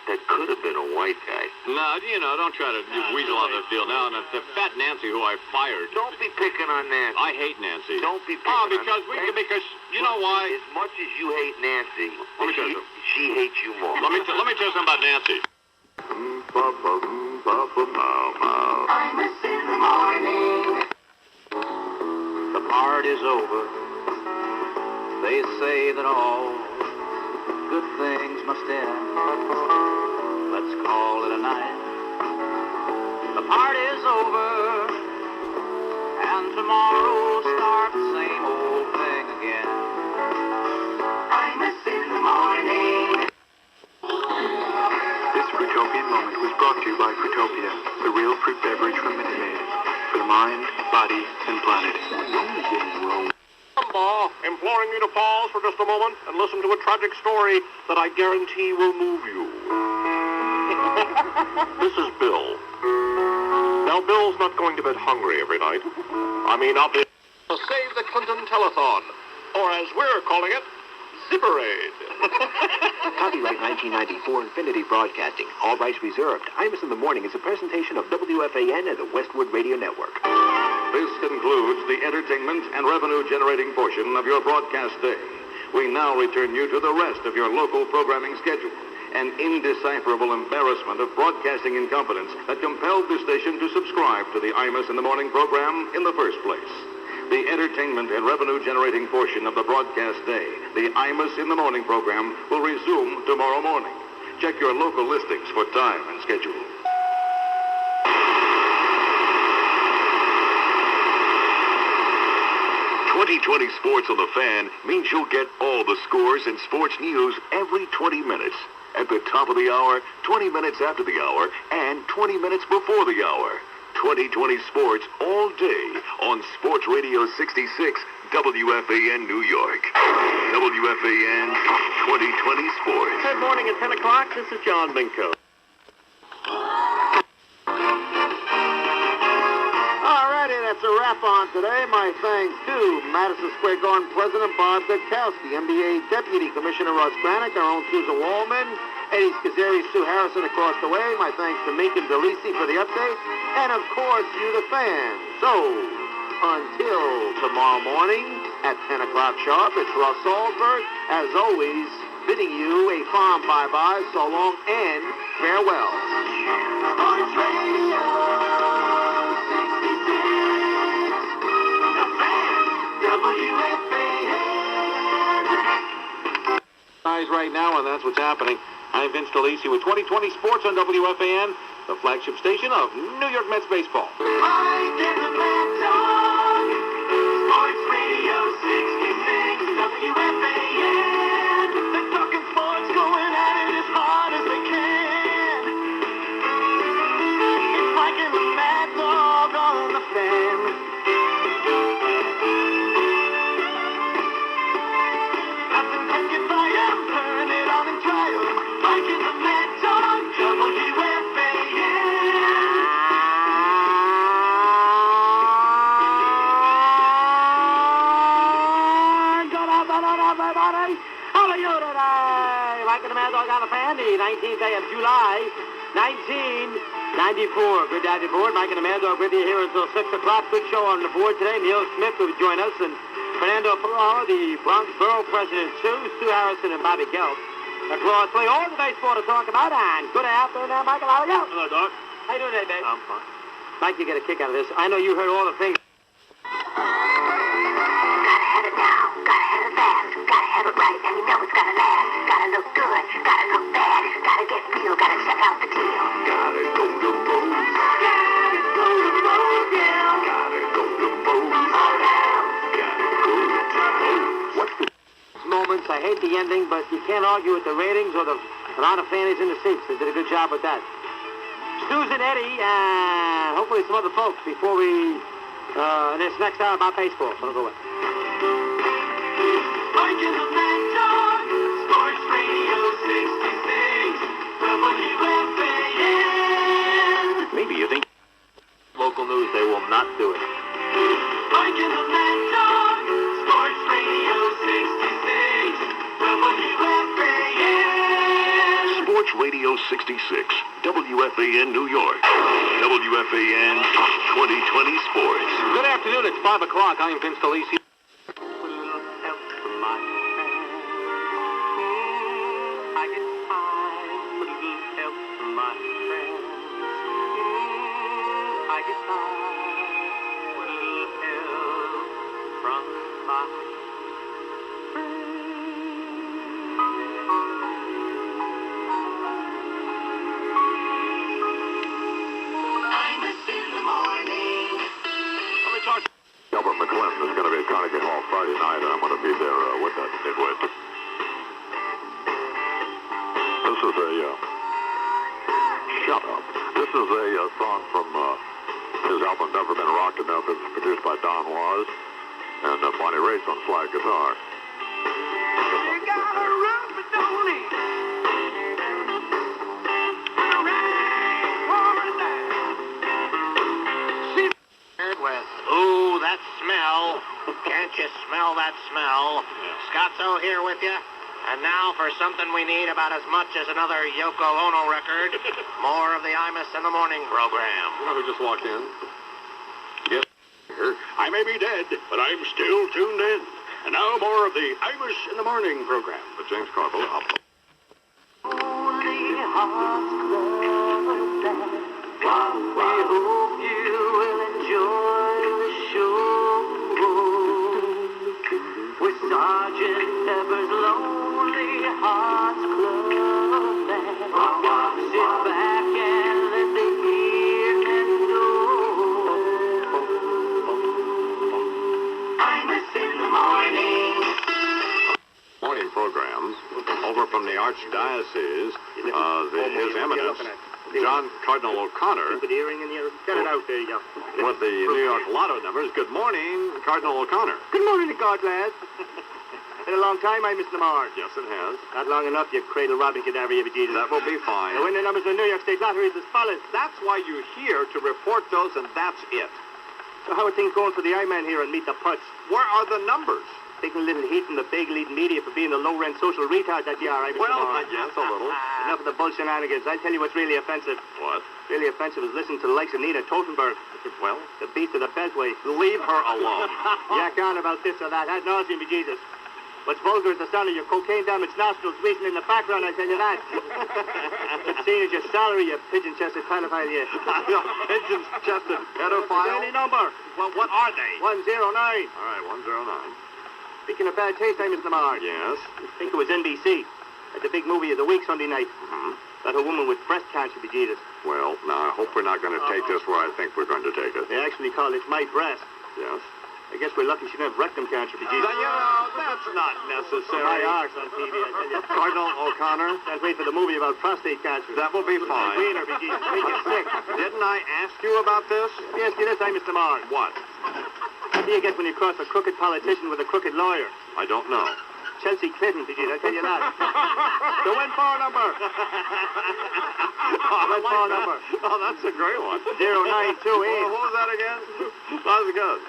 that could have been a white guy. No, don't try to weasel on the field. No, the fat Nancy who I fired. Don't be picking on Nancy. I hate Nancy. Don't be picking on because you know why? As much as you hate Nancy, Let me tell you. she hates you more. Let me tell you something about Nancy. IMUS in the morning. The part is over. They say that all good things must end. Let's call it a night. The party is over, and tomorrow start the same old thing again. IMUS in the morning. This Fruitopian moment was brought to you by Fruitopia, the real fruit beverage from Minute Maid. For the mind, body, and planet. Imploring you to pause for just a moment and listen to a tragic story that I guarantee will move you. This is Bill. Now, Bill's not going to bed hungry every night. I mean, obviously, Save the Clinton Telethon, or as we're calling it, Zipperade. Copyright 1994 Infinity Broadcasting. All rights reserved. IMUS in the Morning is a presentation of WFAN and the Westwood Radio Network. This concludes the entertainment and revenue-generating portion of your broadcast day. We now return you to the rest of your local programming schedule, an indecipherable embarrassment of broadcasting incompetence that compelled the station to subscribe to the IMUS in the Morning program in the first place. The entertainment and revenue-generating portion of the broadcast day, the IMUS in the Morning program, will resume tomorrow morning. Check your local listings for time and schedule. 2020 Sports on the Fan means you'll get all the scores and sports news every 20 minutes. At the top of the hour, 20 minutes after the hour, and 20 minutes before the hour. 2020 Sports all day on Sports Radio 66, WFAN New York. WFAN 2020 Sports. Good morning at 10 o'clock. This is John Minko. Alrighty, that's a wrap on today. My thanks to Madison Square Garden President Bob Gutkowski, NBA Deputy Commissioner Russ Granick, our own Susan Wallman, Eddie Scazzeri, Sue Harrison across the way. My thanks to Mink and DeLisi for the update. And, of course, you, the fans. So, until tomorrow morning at 10 o'clock sharp, it's Russ Salzberg, as always, bidding you a fond bye-bye, so long, and farewell. Sports Radio 66. The Fan. WFAN. Guys, right now, and that's what's happening. I'm Vince DeLisi with 2020 Sports on WFAN, the flagship station of New York Mets baseball. Mike and the Mad Dog. Sports Radio 66, WFAN. They're talking sports, going at it as hard as they can. It's Mike and the Mad Dog on the Fan. Nothing can get by 'em, turn it on and try 'em. Mike and the Mad Dog, Mike and the Mad Dog on the Fan, the 19th day of July, 1994. Good to have you aboard. Mike and the Mad Dog with you here until 6 o'clock. Big show on the board today. Neil Smith will join us, and Fernando Ferraro, the Bronx Borough President, Sue Harrison, and Bobby Gelb. Across play all the baseball to talk about, and good afternoon now, Michael. How are you? Hello, Doc. How you doing today, babe? I'm fine. Mike, you get a kick out of this. I know you heard all the things. Gotta have it now, gotta have it fast, gotta have it right, and you know it's gotta last. Gotta look good, gotta look bad, gotta get real, gotta check out the deal. Gotta go to Moe's. gotta go to Moe's. Gotta go to Moe's. Gotta go to Moe's. What's the moments? I hate the ending, but you can't argue with the ratings or the amount of fannies in the seats. They did a good job with that. Susan, Eddie, and hopefully some other folks before we, in this next hour about baseball. So go away. Mike and the Mad Dog, Sports Radio 66, WFAN. Maybe you think 66, WFAN New York. WFAN 2020 Sports. Good afternoon. It's 5 o'clock. I'm Vince Delisi. Albert McClellan is going to be at Carnegie Hall Friday night, and I'm going to be there with that nitwit. This is a... shut up. This is a song from his album Never Been Rocked Enough. It's produced by Don Was and Bonnie Raitt on slide guitar. Ooh, that smell. Can't you smell that smell? Scotzo here with you. And now for something we need about as much as another Yoko Ono record. More of the IMUS in the Morning program. We just walked in. Yes. I may be dead, but I'm still tuned in. And now more of the IMUS in the Morning program with James Carville. Sergeant Pepper's Lonely Hearts Club Band. Sit back and let the evening go. IMUS in the morning. Morning program over from the Archdiocese, His Eminence, John Cardinal O'Connor. Get it out there, you. With the New York Lotto numbers. Good morning, Cardinal O'Connor. Good morning to God, lads. Been a long time, Mr. Lamar. Yes, it has. Not long enough, you cradle robbing cadaver, you Jesus. That will be fine. The winning numbers in the New York State Lottery is as follows. That's why you're here, to report those, and that's it. So how are things going for the I-Man here and Meet the Putz? Where are the numbers? Taking a little heat from the big lead media for being the low-rent social retard that you are, Mr. Lamar. I guess a little. Enough of the bullshit shenanigans. I'll tell you what's really offensive. What? Really offensive is listening to the likes of Nina Totenberg. Well? The beast of the Beltway. Leave her alone. Yak on about this or that. Ad nauseam, be Jesus. What's vulgar is the sound of your cocaine-damaged nostrils wheezing in the background, I tell you that. What's seen as your salary, you pigeon-chested pedophile, you. Pigeon-chested pedophile? Daily number. Well, what are they? 109. All right, 109. Speaking of bad taste, Mr. Lamar. Yes? I think it was NBC. At the big movie of the week Sunday night. About a woman with breast cancer, be Jesus. Well, now, I hope we're not going to take this where I think we're going to take it. They actually call it My Breast. Yes? I guess we're lucky she didn't have rectum cancer, be Jesus. That's not necessary. My arse on TV, I tell you. Cardinal O'Connor? Can't wait for the movie about prostate cancer. That will be fine. Wiener, be Jesus. Make you sick. Didn't I ask you about this? Let me ask you this, Mr. Lamar. What? What do you get when you cross a crooked politician with a crooked lawyer? I don't know. Chelsea Clinton, did you? I tell you that. The win-for number. Win-for number. Oh, that's a great one. 0928. What was that again? That was good.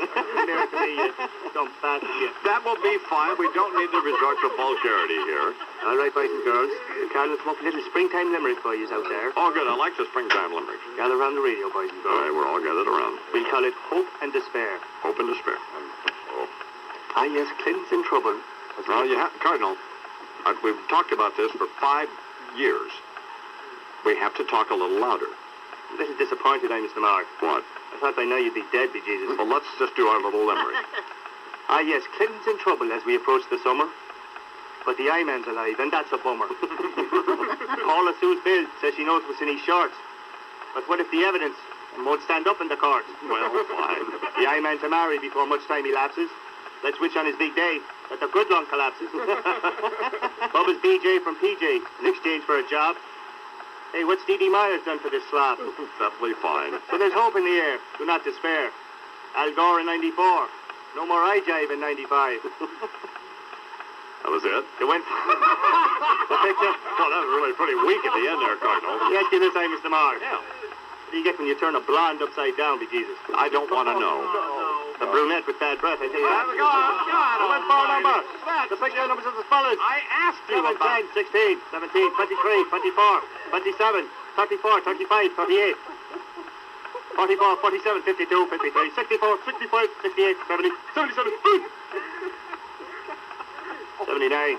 Near to me, you dumb bastard, you. That will be fine. We don't need to resort to vulgarity here. All right, boys and girls. The Cardinal smoke a little springtime limerick for you out there. Oh, good. I like the springtime limerick. Gather around the radio, boys and girls. All right, we're all gathered around. We'll call it Hope and Despair. Hope and Despair. Oh. Ah, yes, Clinton's in trouble. Well, you have, Cardinal, we've talked about this for 5 years. We have to talk a little louder. A little disappointed, Mr. Mark. What? I thought by now you'd be dead, be Jesus. Well, let's just do our little limerick. Ah, yes, Clinton's in trouble as we approach the summer. But the I-Man's alive, and that's a bummer. Paula Sue's Bill says she knows what's in his shorts. But what if the evidence won't stand up in the court? Well, fine. The I-Man to marry before much time elapses. Let's switch on his big day, that the good lung collapses. Bubba's BJ from PJ in exchange for a job. Hey, what's D.D. Myers done for this slop? That'll be fine. So there's hope in the air. Do not despair. Al Gore in 94. No more eye jive in 95. That was it? You went... The picture? Well, that was really pretty weak at the end there, Cardinal. Yes, you this time, Mr. Mark. Yeah. What do you get when you turn a blonde upside down, be Jesus? I don't want to know. No. The brunette with bad breath, I tell you. Go on. What phone number? The picture numbers is as follows. I asked you 7, about 10, 16, 17, 23, 24, 27, 34, 35, 38, 44, 47, 52, 53, 64, 65, 68, 70, 77, 79.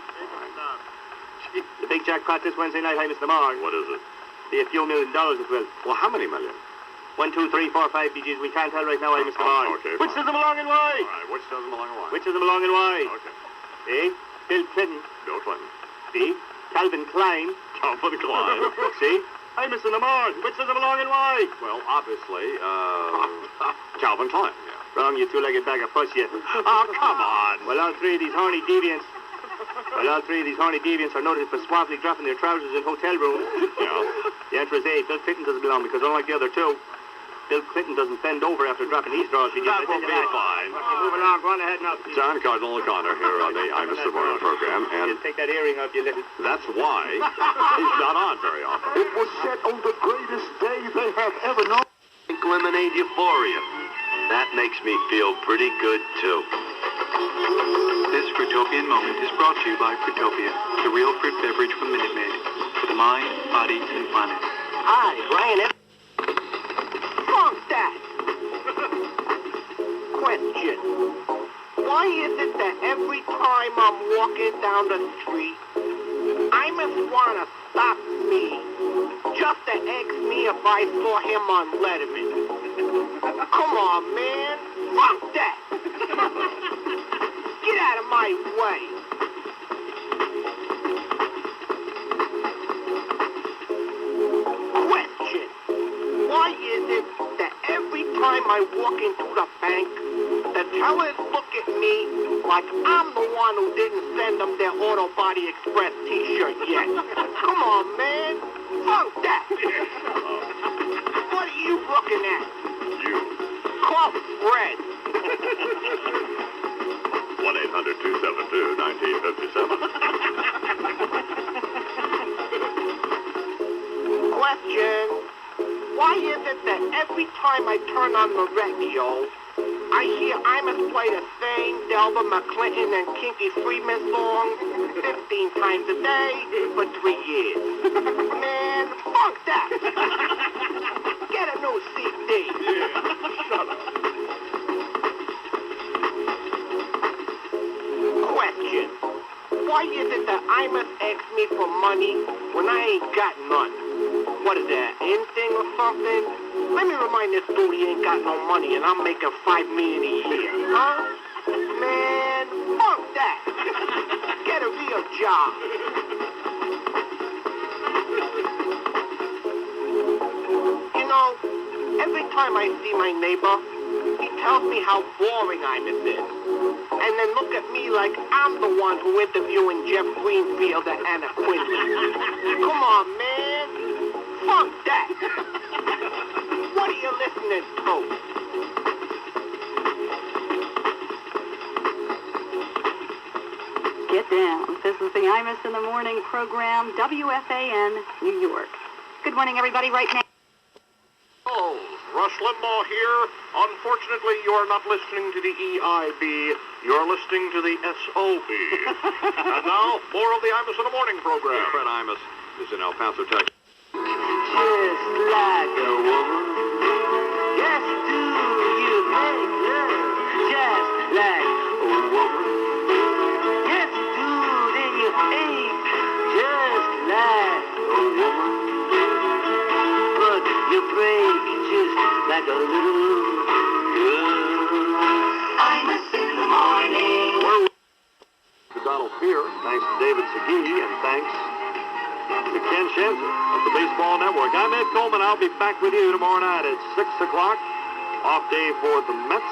The big jackpot this Wednesday night, hi, Mr. Moore. What is it? Be a few $1 million as well. Well, how many million? 1, 2, 3, 4, 5 BGs. We can't tell right now, hi, Mr. Moore. Okay, Which fine. does them belong and why? All right, which does them belong and why? Which does them belong and why? Okay. A. Bill Clinton. Bill Clinton. B. Calvin Klein. Calvin Klein. C. Hi, Mr. Lamar. Which does them belong and why? Well, obviously, Calvin Klein. Yeah. Wrong, you two-legged bag of puss, you. Oh, come on. Well, all three of these horny deviants are noted for suavely dropping their trousers in hotel rooms. Yeah. The answer is A. Bill Clinton doesn't belong because unlike the other two, Bill Clinton doesn't bend over after dropping his drawers. That will be fine. Move along. Go on ahead now. John Cardinal O'Connor here on the I'm Mr. Morning program, and Just take that earring off, you little... that's why he's not on very often. It was set on the greatest day they have ever known. Pink lemonade euphoria. That makes me feel pretty good, too. This Fruitopian moment is brought to you by Fruitopia, the real fruit beverage from Minute Maid, for the mind, body, and planet. Hi, Brian. Funk that. Question. Why is it that every time I'm walking down the street, I must want to stop me just to ask me if I saw him on Letterman? Come on, man. Fuck that. Get out of my way. Question. Why is it that every time I walk into the bank, the tellers look at me like I'm the one who didn't send them their Auto Body Express t-shirt yet? Come on, man. Funk that. What are you looking at? You. Call Fred. 1-800-272-1957. Question. Why is it that every time I turn on the radio, I hear I must play the same Delbert McClinton and Kinky Freeman song 15 times a day for 3 years? Man, fuck that. Get a new CD. Shut up. Question. Why is it that I must ask me for money when I ain't got none? What is that, in thing or something? Let me remind this dude he ain't got no money and I'm making $5 million a year, huh? Man, fuck that. Get a real job. You know, every time I see my neighbor, he tells me how boring I'm at this. And then look at me like I'm the one who interviewing Jeff Greenfield and Anna Quinlan. Come on, man. Fuck that. What are you listening to? Get down. This is the IMUS in the Morning program, WFAN, New York. Good morning, everybody, right now. Oh, Rush Limbaugh here. Unfortunately, you're not listening to the EIB. You're listening to the SOB. And now, more of the IMUS in the Morning program. Fred Imus is in El Paso, Texas. Just like a woman. Yes, do you make love just like a woman? Yes, do then you ache just like a woman? But you break just like a little girl. IMUS in the morning. To Donald Fear, thanks to David Segui, and thanks to Ken Shenzer of the Baseball Network. I'm Ed Coleman. I'll be back with you tomorrow night at 6 o'clock. Off day for the Mets.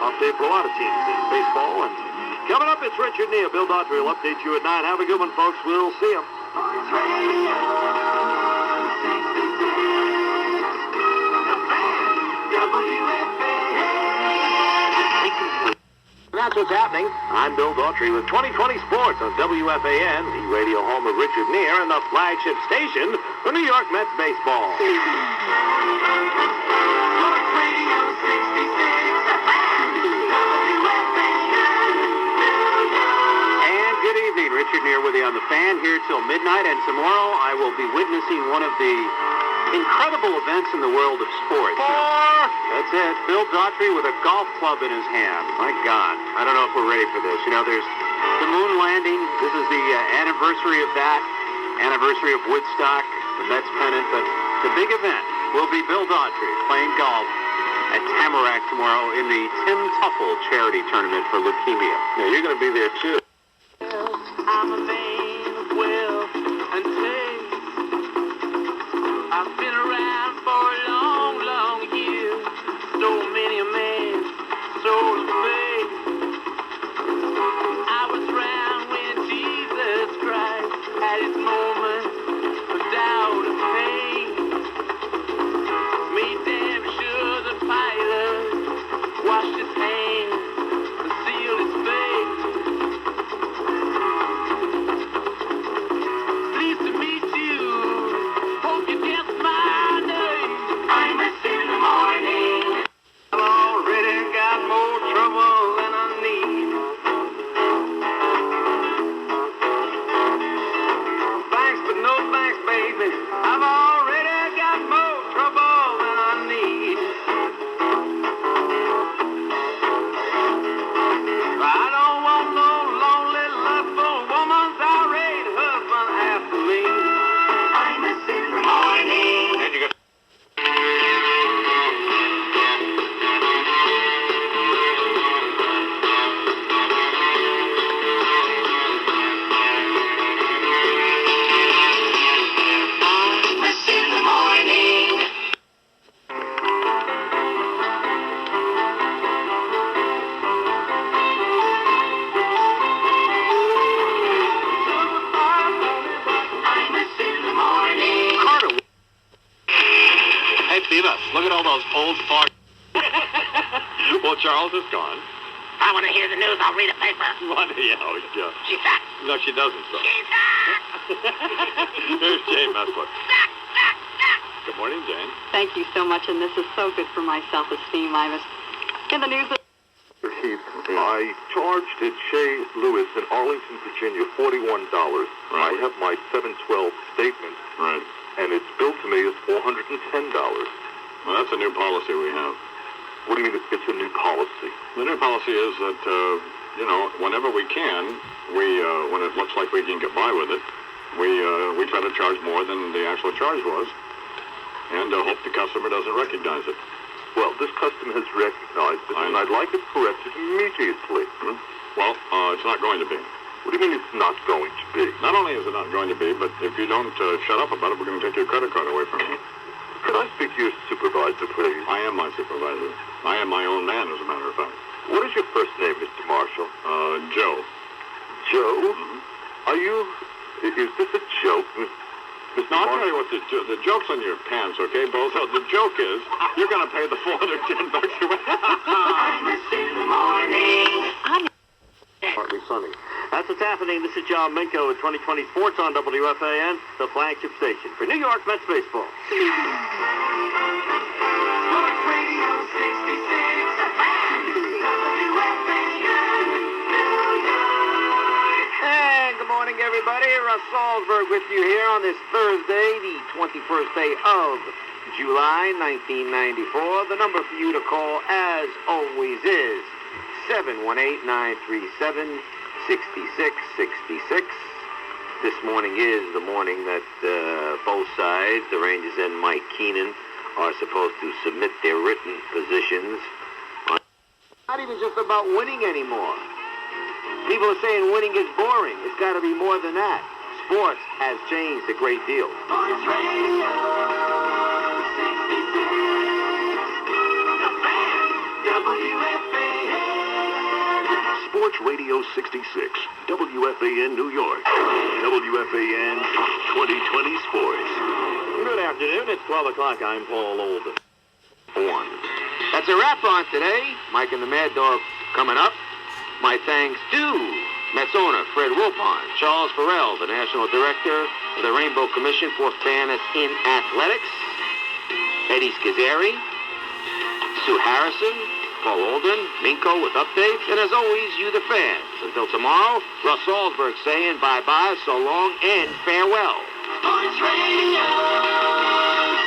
Off day for a lot of teams in baseball. And coming up, it's Richard Neal. Bill Daughtry will update you at 9. Have a good one, folks. We'll see you. That's what's happening. I'm Bill Daughtry with 2020 Sports on WFAN, the radio home of Richard Neer and the flagship station for New York Mets baseball. Sports Radio 66. Richard Neer with you on the Fan here till midnight, and tomorrow I will be witnessing one of the incredible events in the world of sports. That's it. Bill Daughtry with a golf club in his hand. My God. I don't know if we're ready for this. You know, there's the moon landing. This is the anniversary of that. Anniversary of Woodstock, the Mets pennant. But the big event will be Bill Daughtry playing golf at Tamarack tomorrow in the Tim Tuffle charity tournament for leukemia. Yeah, you're going to be there, too. I'm a man of wealth and taste. I've been around for a long, long year. So many a man, soul of faith. I was around when Jesus Christ had his moment of doubt and pain. Made damn sure the pilot washed his hands and sealed his face. Pleased to meet you. Hope you guess my name. I'm in the morning. I've already got more trouble than I need. Thanks, but no thanks, baby. I've already got more trouble than I need. I don't want no lonely, lustful woman's irate husband after me. I'm in the morning. And you got... In the morning. I'm in the morning. Cardinal. Hey, Beavis, look at all those old fart. Well, Charles is gone. I want to hear the news. I'll read a paper. What? Yeah. She's back. No, she doesn't, so. She's back. Here's Jane Messler. Good morning, Jane. Thank you so much, and this is so good for my self-esteem, Imus. In the news... Heath, I charged at Shea Lewis in Arlington, Virginia, $41. Right. I have my 712 statement, Right. and it's billed to me as $410. Well, that's a new policy we have. What do you mean it's a new policy? The new policy is that, whenever we can, when it looks like we can get by with it, we try to charge more than the actual charge was, and hope the customer doesn't recognize it. Well, this customer has recognized it, and I'd like it corrected immediately. Well, it's not going to be. What do you mean it's not going to be? Not only is it not going to be, but if you don't shut up about it, we're going to take your credit card away from you. Could I speak to your supervisor, please? I am my supervisor. I am my own man, as a matter of fact. What is your first name, Mr. Marshall? Joe. Joe? Are you... Is this a joke, Mr. Now, I'll tell you what, the joke's on your pants, okay, Bo? So the joke is, you're going to pay the $410 away. I'm in the morning. Partly sunny. That's what's happening. This is John Minko with 2020 Sports on WFAN, the flagship station for New York Mets baseball. Sports Radio 66. WFAN, New York. And good morning, everybody. Russ Salzberg with you here on this Thursday, the 21st day of July, 1994. The number for you to call, as always, is 718-937-6666. This morning is the morning that both sides, the Rangers and Mike Keenan, are supposed to submit their written positions on not even just about winning anymore. People are saying winning is boring. It's got to be more than that. Sports has changed a great deal. Sports Radio 66. The Fan, WFAN. Sports Radio 66, WFAN New York, WFAN 2020 Sports. Good afternoon. It's 12 o'clock. I'm Paul Olden. That's a wrap on today. Mike and the Mad Dog coming up. My thanks to Mets owner Fred Wilpon, Charles Farrell, the National Director of the Rainbow Commission for Fairness in Athletics, Eddie Schizzeri, Sue Harrison, Paul Olden, Minko with updates, and as always, you the fans. Until tomorrow, Russ Salzberg saying bye-bye, so long, and farewell. Sports Radio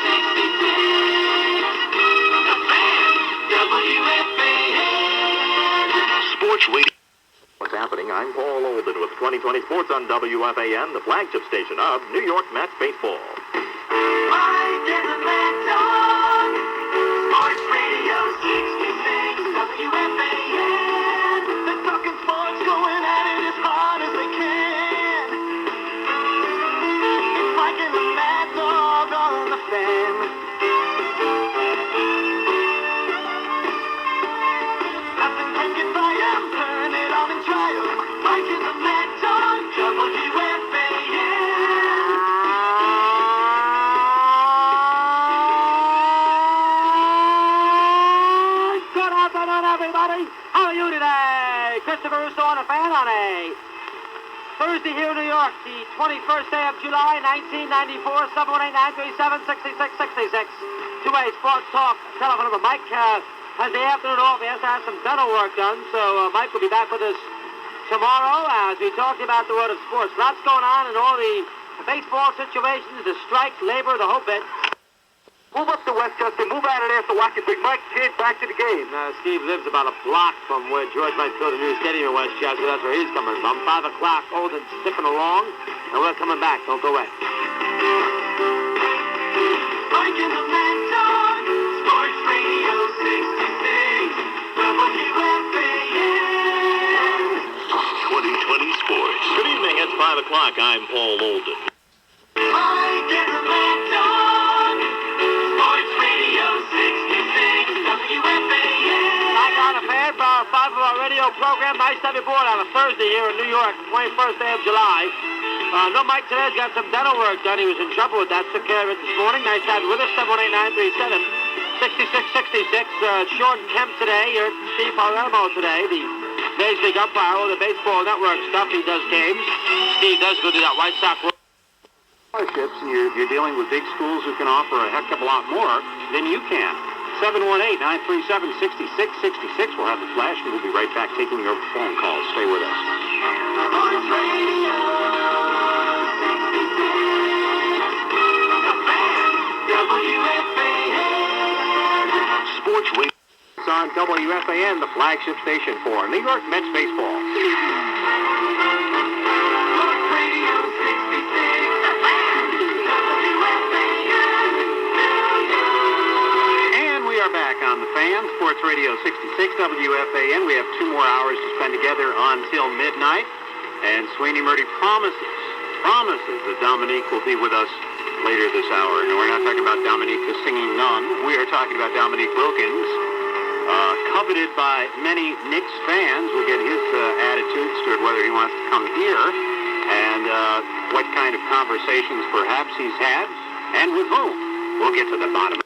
66. The Fan, WFAN. Sports Radio. What's happening? I'm Paul Olden with 2020 Sports on WFAN, the flagship station of New York Mets baseball. Mike and the Mad Dog. Sports Radio 66, WFAN. They're talking sports, going at it as hard as they can. It's Mike and the Mad Dog on the Fan. Nothing can get by 'em, turn it on and try 'em. Mike and the Mad Dog, WFAN. Good afternoon, everybody. How are you today? Christopher Russo on the Fan on a Thursday here in New York, the 21st day of July, 1994, 718-937-6666. Two-way sports talk. Telephone number. Mike has the afternoon off. He has to have some dental work done, so Mike will be back with us tomorrow as we talk about the world of sports. Lots going on in all the baseball situations, the strike, labor, the whole bit. Move up to Westchester, move out of there so I can bring Mike Kidd back to the game. Steve lives about a block from where George might build a new stadium in Westchester. That's where he's coming from. 5 o'clock, Olden zipping along, and we're coming back. Don't go away. Mike and the Mad Dog, Sports Radio 66, WFAN. 2020 Sports. Good evening. It's 5 o'clock. I'm Paul Olden. Mike and the Mad Dog, Sports Radio 66, WFAN. Back on the Fan for our 5 of our radio program. Nice to have you aboard on a Thursday here in New York, 21st day of July. No Mike today's got some dental work done. He was in trouble with that. Took care of it this morning. Nice to have you with us. 718-937-6666. Short and Kemp today. You're Steve Palermo today. The Major League umpire, all the Baseball Network stuff. He does games. Steve does go to that White Sox scholarships, and you're dealing with big schools who can offer a heck of a lot more than you can. 718-937-6666. We'll have the flash, and we'll be right back taking your phone calls. Stay with us. Sports Radio 66, The Fan, WFAN. Sports Radio. It's on WFAN, the flagship station for New York Mets baseball. Sports Radio 66, The Fan, WFAN. And we are back on the Fan, Sports Radio 66, WFAN. We have 2 more hours to spend together until midnight. And Sweeney Murdy promises that Dominique will be with us later this hour. And we're not talking about Dominique the singing nun. We are talking about Dominique Wilkins, coveted by many Knicks fans. We'll get his attitudes toward whether he wants to come here and what kind of conversations perhaps he's had and with whom. We'll get to the bottom of it.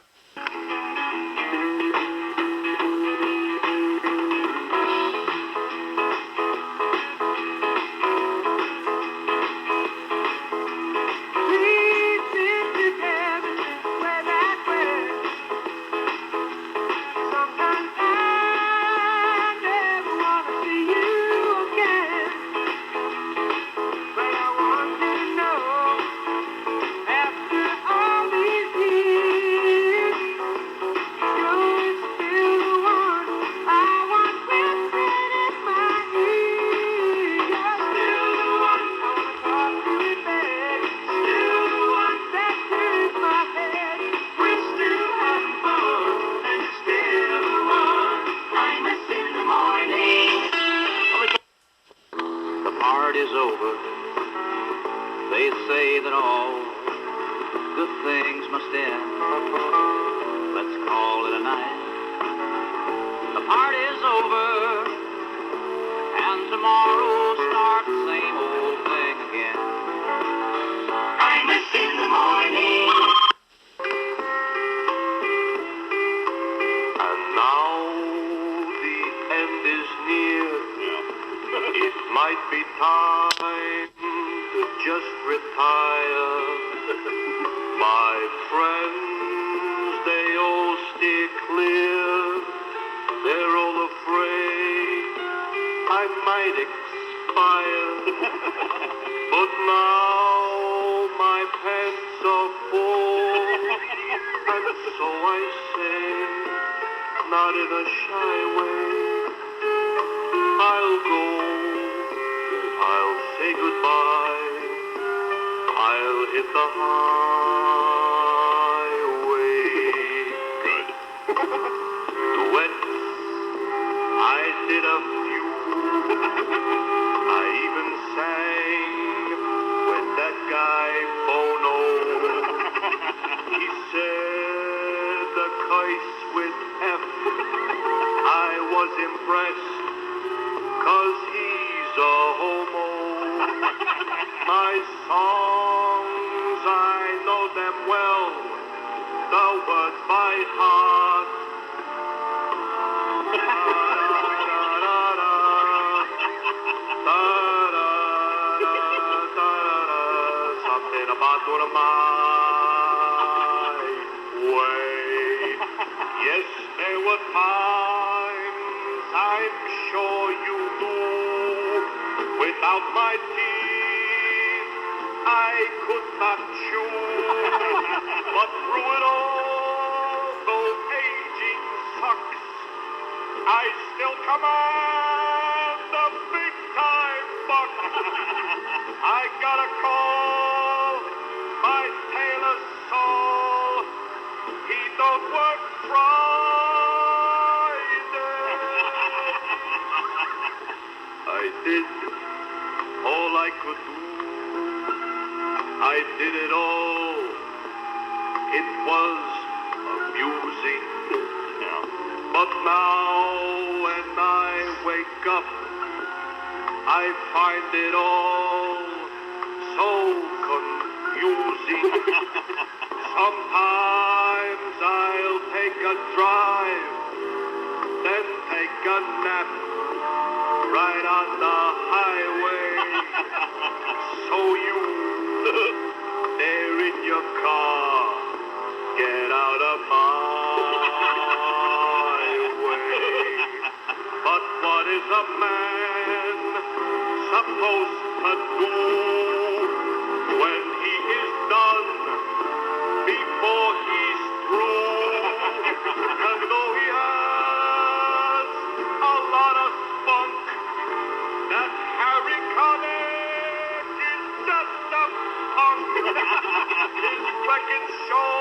They're all afraid I might expire. But now my pants are full, and so I say, not in a shy way, I'll go, I'll say goodbye, I'll hit the highway. Good. Duets, I did a few. I even sang with that guy Bono. He said the curse with F. I was impressed, 'cause he's a homo. My songs, I know them well, the words by heart. Something about doing my way. Yes, there were times, I'm sure you knew, without my teeth, I could not chew. But through it all, though aging sucks, I still command the big time buck. I gotta call my tailor Saul. He don't work Friday. I did all I could do. I did it all. It was amusing. But now when I wake up, I find it all so confusing. Sometimes I'll take a drive, then take a nap right on the highway. So you, there in your car, get out of my way. But what is a man supposed to do when he is done before he's through? And though he has a lot of spunk, that Harry Connick is just a punk. His record show,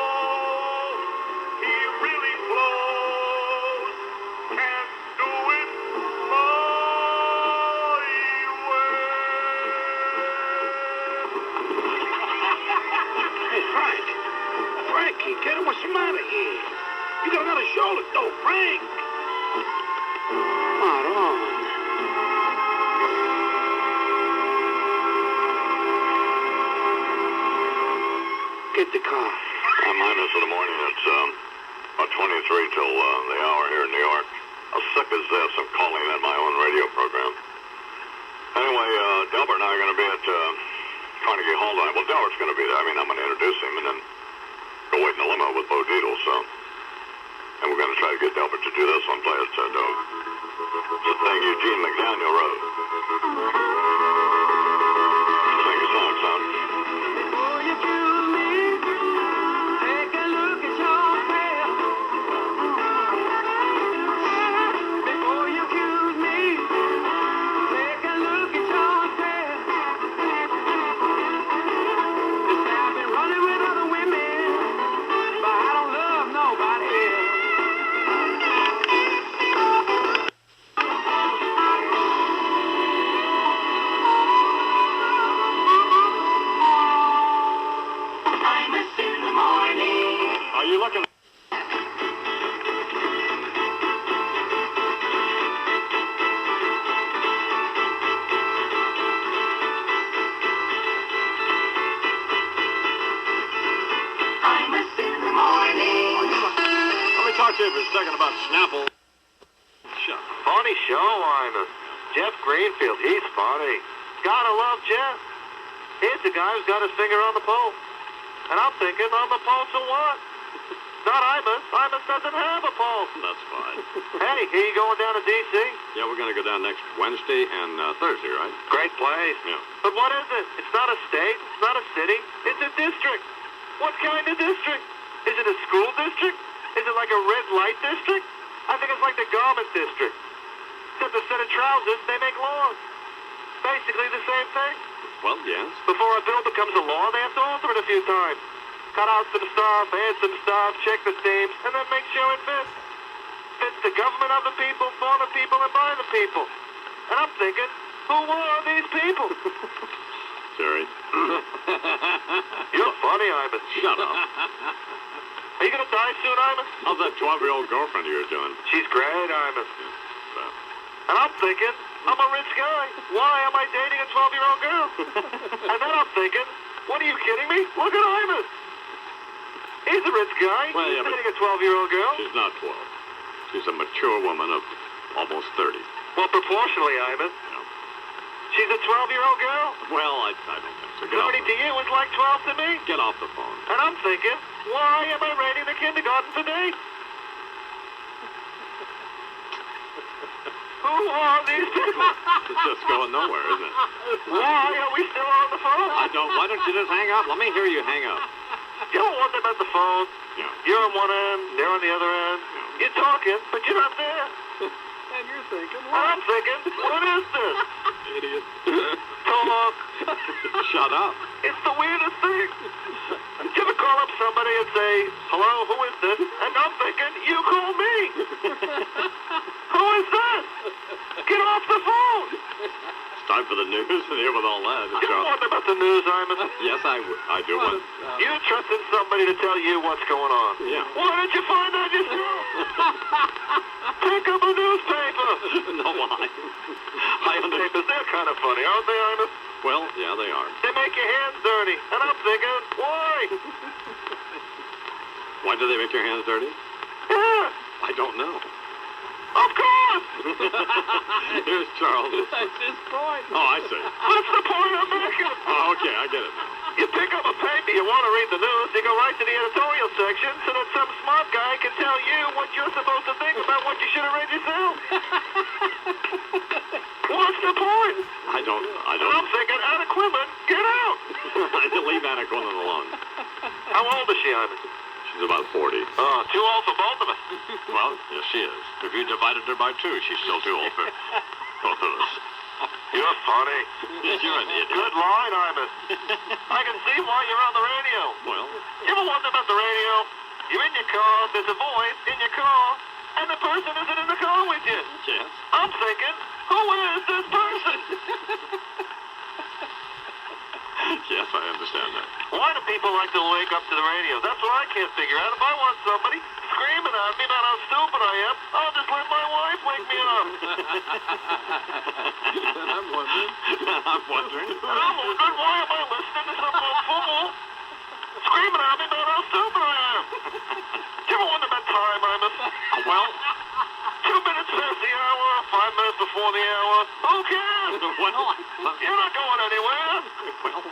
he really blows. Can't do it my way. Hey, Frank. Frankie, kid, what's the matter here? You got another show to do, Frank. Right on. Get the car. I'm IMUS in the morning. It's about 23 till the hour here in New York. How sick is this? I'm calling in my own radio program. Anyway, Delbert and I are going to be at Carnegie Hall tonight. Well, Delbert's going to be there. I mean, I'm going to introduce him and then go wait in the limo with Bo Dietl, so. And we're going to try to get Delbert to do this one, play it, it's a thing Eugene McDaniel wrote. Sing a song, son. Talking about Snapple. Funny show, Ina. Jeff Greenfield, he's funny. Gotta love Jeff. Here's the guy who's got his finger on the pulse. And I'm thinking, on the pulse of what? not IMUS. IMUS doesn't have a pulse. That's fine. Hey, are you going down to D.C.? Yeah, we're going to go down next Wednesday and Thursday, right? Great place. Yeah. But what is it? It's not a state. It's not a city. It's a district. What kind of district? Is it a school district? Is it like a red light district? I think it's like the garment district. Except instead of trousers, they make laws. Basically the same thing. Well, yes. Before a bill becomes a law, they have to alter it a few times. Cut out some stuff, add some stuff, check the themes, and then make sure it fits. Fits the government of the people, for the people, and by the people. And I'm thinking, who are these people? Jerry. You're funny, Imus. Shut up. Are you going to die soon, Imus? How's that 12-year-old girlfriend of yours doing? She's great, Imus. And I'm thinking, I'm a rich guy. Why am I dating a 12-year-old girl? And then I'm thinking, what, are you kidding me? Look at Imus. He's a rich guy. Well, He's yeah, but dating a 12-year-old girl. She's not 12. She's a mature woman of almost 30. Well, proportionally, Imus. She's a 12-year-old girl. Well, I don't think so. 30 to you is like 12 to me. Get off the phone. And I'm thinking, why am I rating the kindergarten today? Who are these people? It's just going nowhere, isn't it? Why are we still on the phone? Why don't you just hang up? Let me hear you hang up. You don't want them at the phone. Yeah. You're on one end, they're on the other end. Yeah. You're talking, but you're not there. And you're thinking, And I'm thinking, what is this? Idiot. Talk. Shut up. It's the weirdest thing. Did you ever call up somebody and say, hello, who is this? And I'm thinking, you call me. Who is this? Get off the phone. It's time for the news and here with all that. You don't want about the news, Imus. Yes, I do want. You trusted somebody to tell you what's going on. Yeah. Why didn't you find out yourself? Pick up a newspaper. No, I understand. Newspapers, they're kind of funny, aren't they, Imus? Well, yeah, they are. They make your hands dirty. And I'm thinking, why? Why do they make your hands dirty? Yeah. I don't know. Of course. Here's Charles. That's his point. Oh, I see. That's the point I'm making. Oh, okay, I get it now. You pick up a paper, you want to read the news, you go right to the editorial section so that some smart guy can tell you what you're supposed to think about what you should have read yourself. What's the point? I don't. I'm thinking, Anna Quinlan, get out. I leave Anna Quinlan alone. How old is she, Imus? She's about 40. Oh, too old for both of us. Well, yes, she is. If you divided her by 2, she's still too old for both of us. You're funny. Yes, you're an idiot. Good line, Imus. I can see why you're on the radio. Well, You ever wonder about the radio? You're in your car, there's a voice in your car, and the person isn't in the car with you. yes. I'm thinking, who is this person? Yes, I understand that. Why do people like to wake up to the radio? That's what I can't figure out. If I want somebody screaming at me about how stupid I am, I'll just let my wife wake me up. I'm wondering. I'm wondering. And I'm wondering, why am I listening to some little fool screaming at me about how stupid I am? Do you ever wonder about time, Imus? Well, 2 minutes past the hour, 5 minutes before the hour. Who cares? well, You're not going anywhere. well,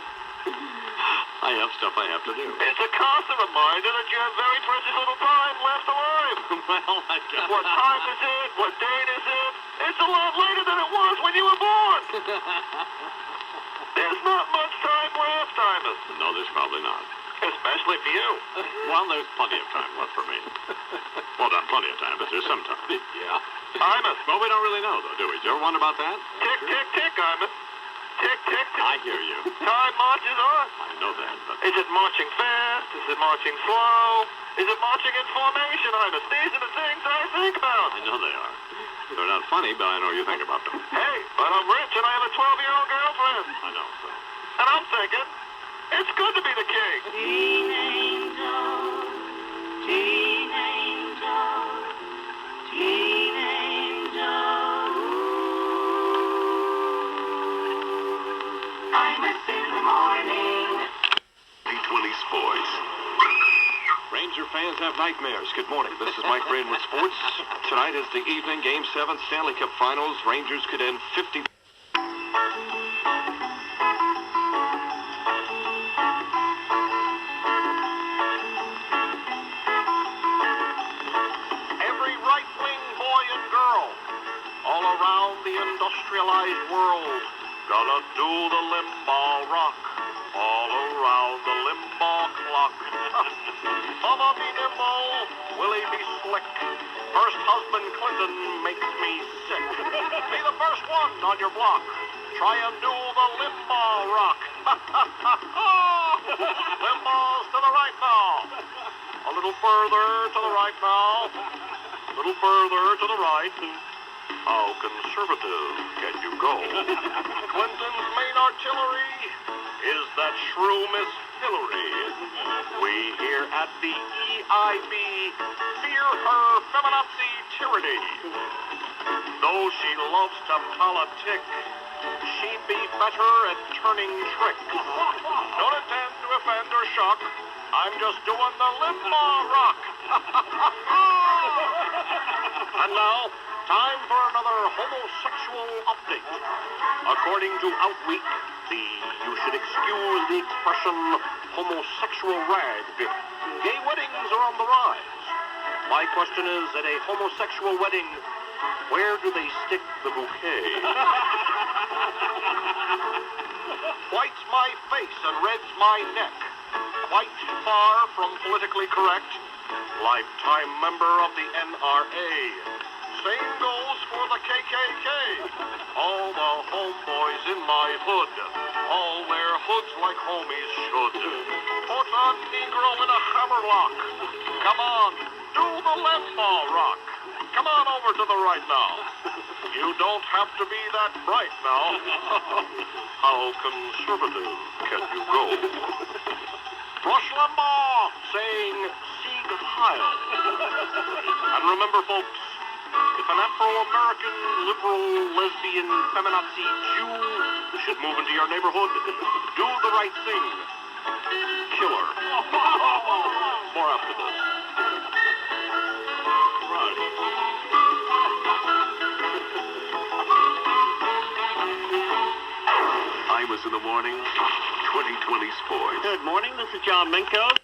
I have stuff I have to do. It's a constant reminder that you have very precious little time left alive. Well, I got What time is it? What date is it? It's a lot later than it was when you were born. There's not much time left, Imus. No, there's probably not. Especially for you. Well, there's plenty of time left for me. Well, not plenty of time, but there's some time. Yeah. Imus. Well, we don't really know, though, do we? Do you ever wonder about that? Tick, tick, tick, Imus. Tick, tick, tick. I hear you. Time marches on. I know that, but... Is it marching fast? Is it marching slow? Is it marching in formation, Imus? These are the things I think about. I know they are. They're not funny, but I know you think about them. Hey, but I'm rich and I have a 12-year-old girlfriend. I know, so... And I'm thinking, it's good to be the king. Teen angel, teen angel, teen angel. IMUS in the morning. P20 Sports. Ranger fans have nightmares. Good morning. This is Mike Rain with sports. Tonight is the evening Game 7 Stanley Cup Finals. Rangers could end 50... Limbaugh rock all around the Limbaugh clock. Mama be nimble, Willie be slick. First husband Clinton makes me sick. Be the first one on your block. Try and do the Limbaugh rock. Limbaugh's to the right now. A little further to the right now. A little further to the right. How conservative can you go? Clinton's main artillery is that shrew Miss Hillary. We here at the EIB fear her feminazi tyranny. Though she loves to politic, she'd be better at turning tricks. Don't intend to offend or shock. I'm just doing the Limbaugh rock. And now, time for another homosexual update. According to Outweek, you should excuse the expression homosexual rag. Gay weddings are on the rise. My question is, at a homosexual wedding, where do they stick the bouquet? White's my face and red's my neck. Quite far from politically correct. Lifetime member of the NRA. Same goes for the KKK. All the homeboys in my hood all wear hoods like homies should. Put a Negro in a hammerlock. Come on, do the Limbaugh rock. Come on over to the right now. You don't have to be that bright now. How conservative can you go? Rush Limbaugh saying Sieg Heil. And remember, folks, if an Afro-American, liberal, lesbian, feminazi Jew should move into your neighborhood, do the right thing. Kill her. More after this. IMUS in the morning, 2020 sports. Good morning. This is John Minko.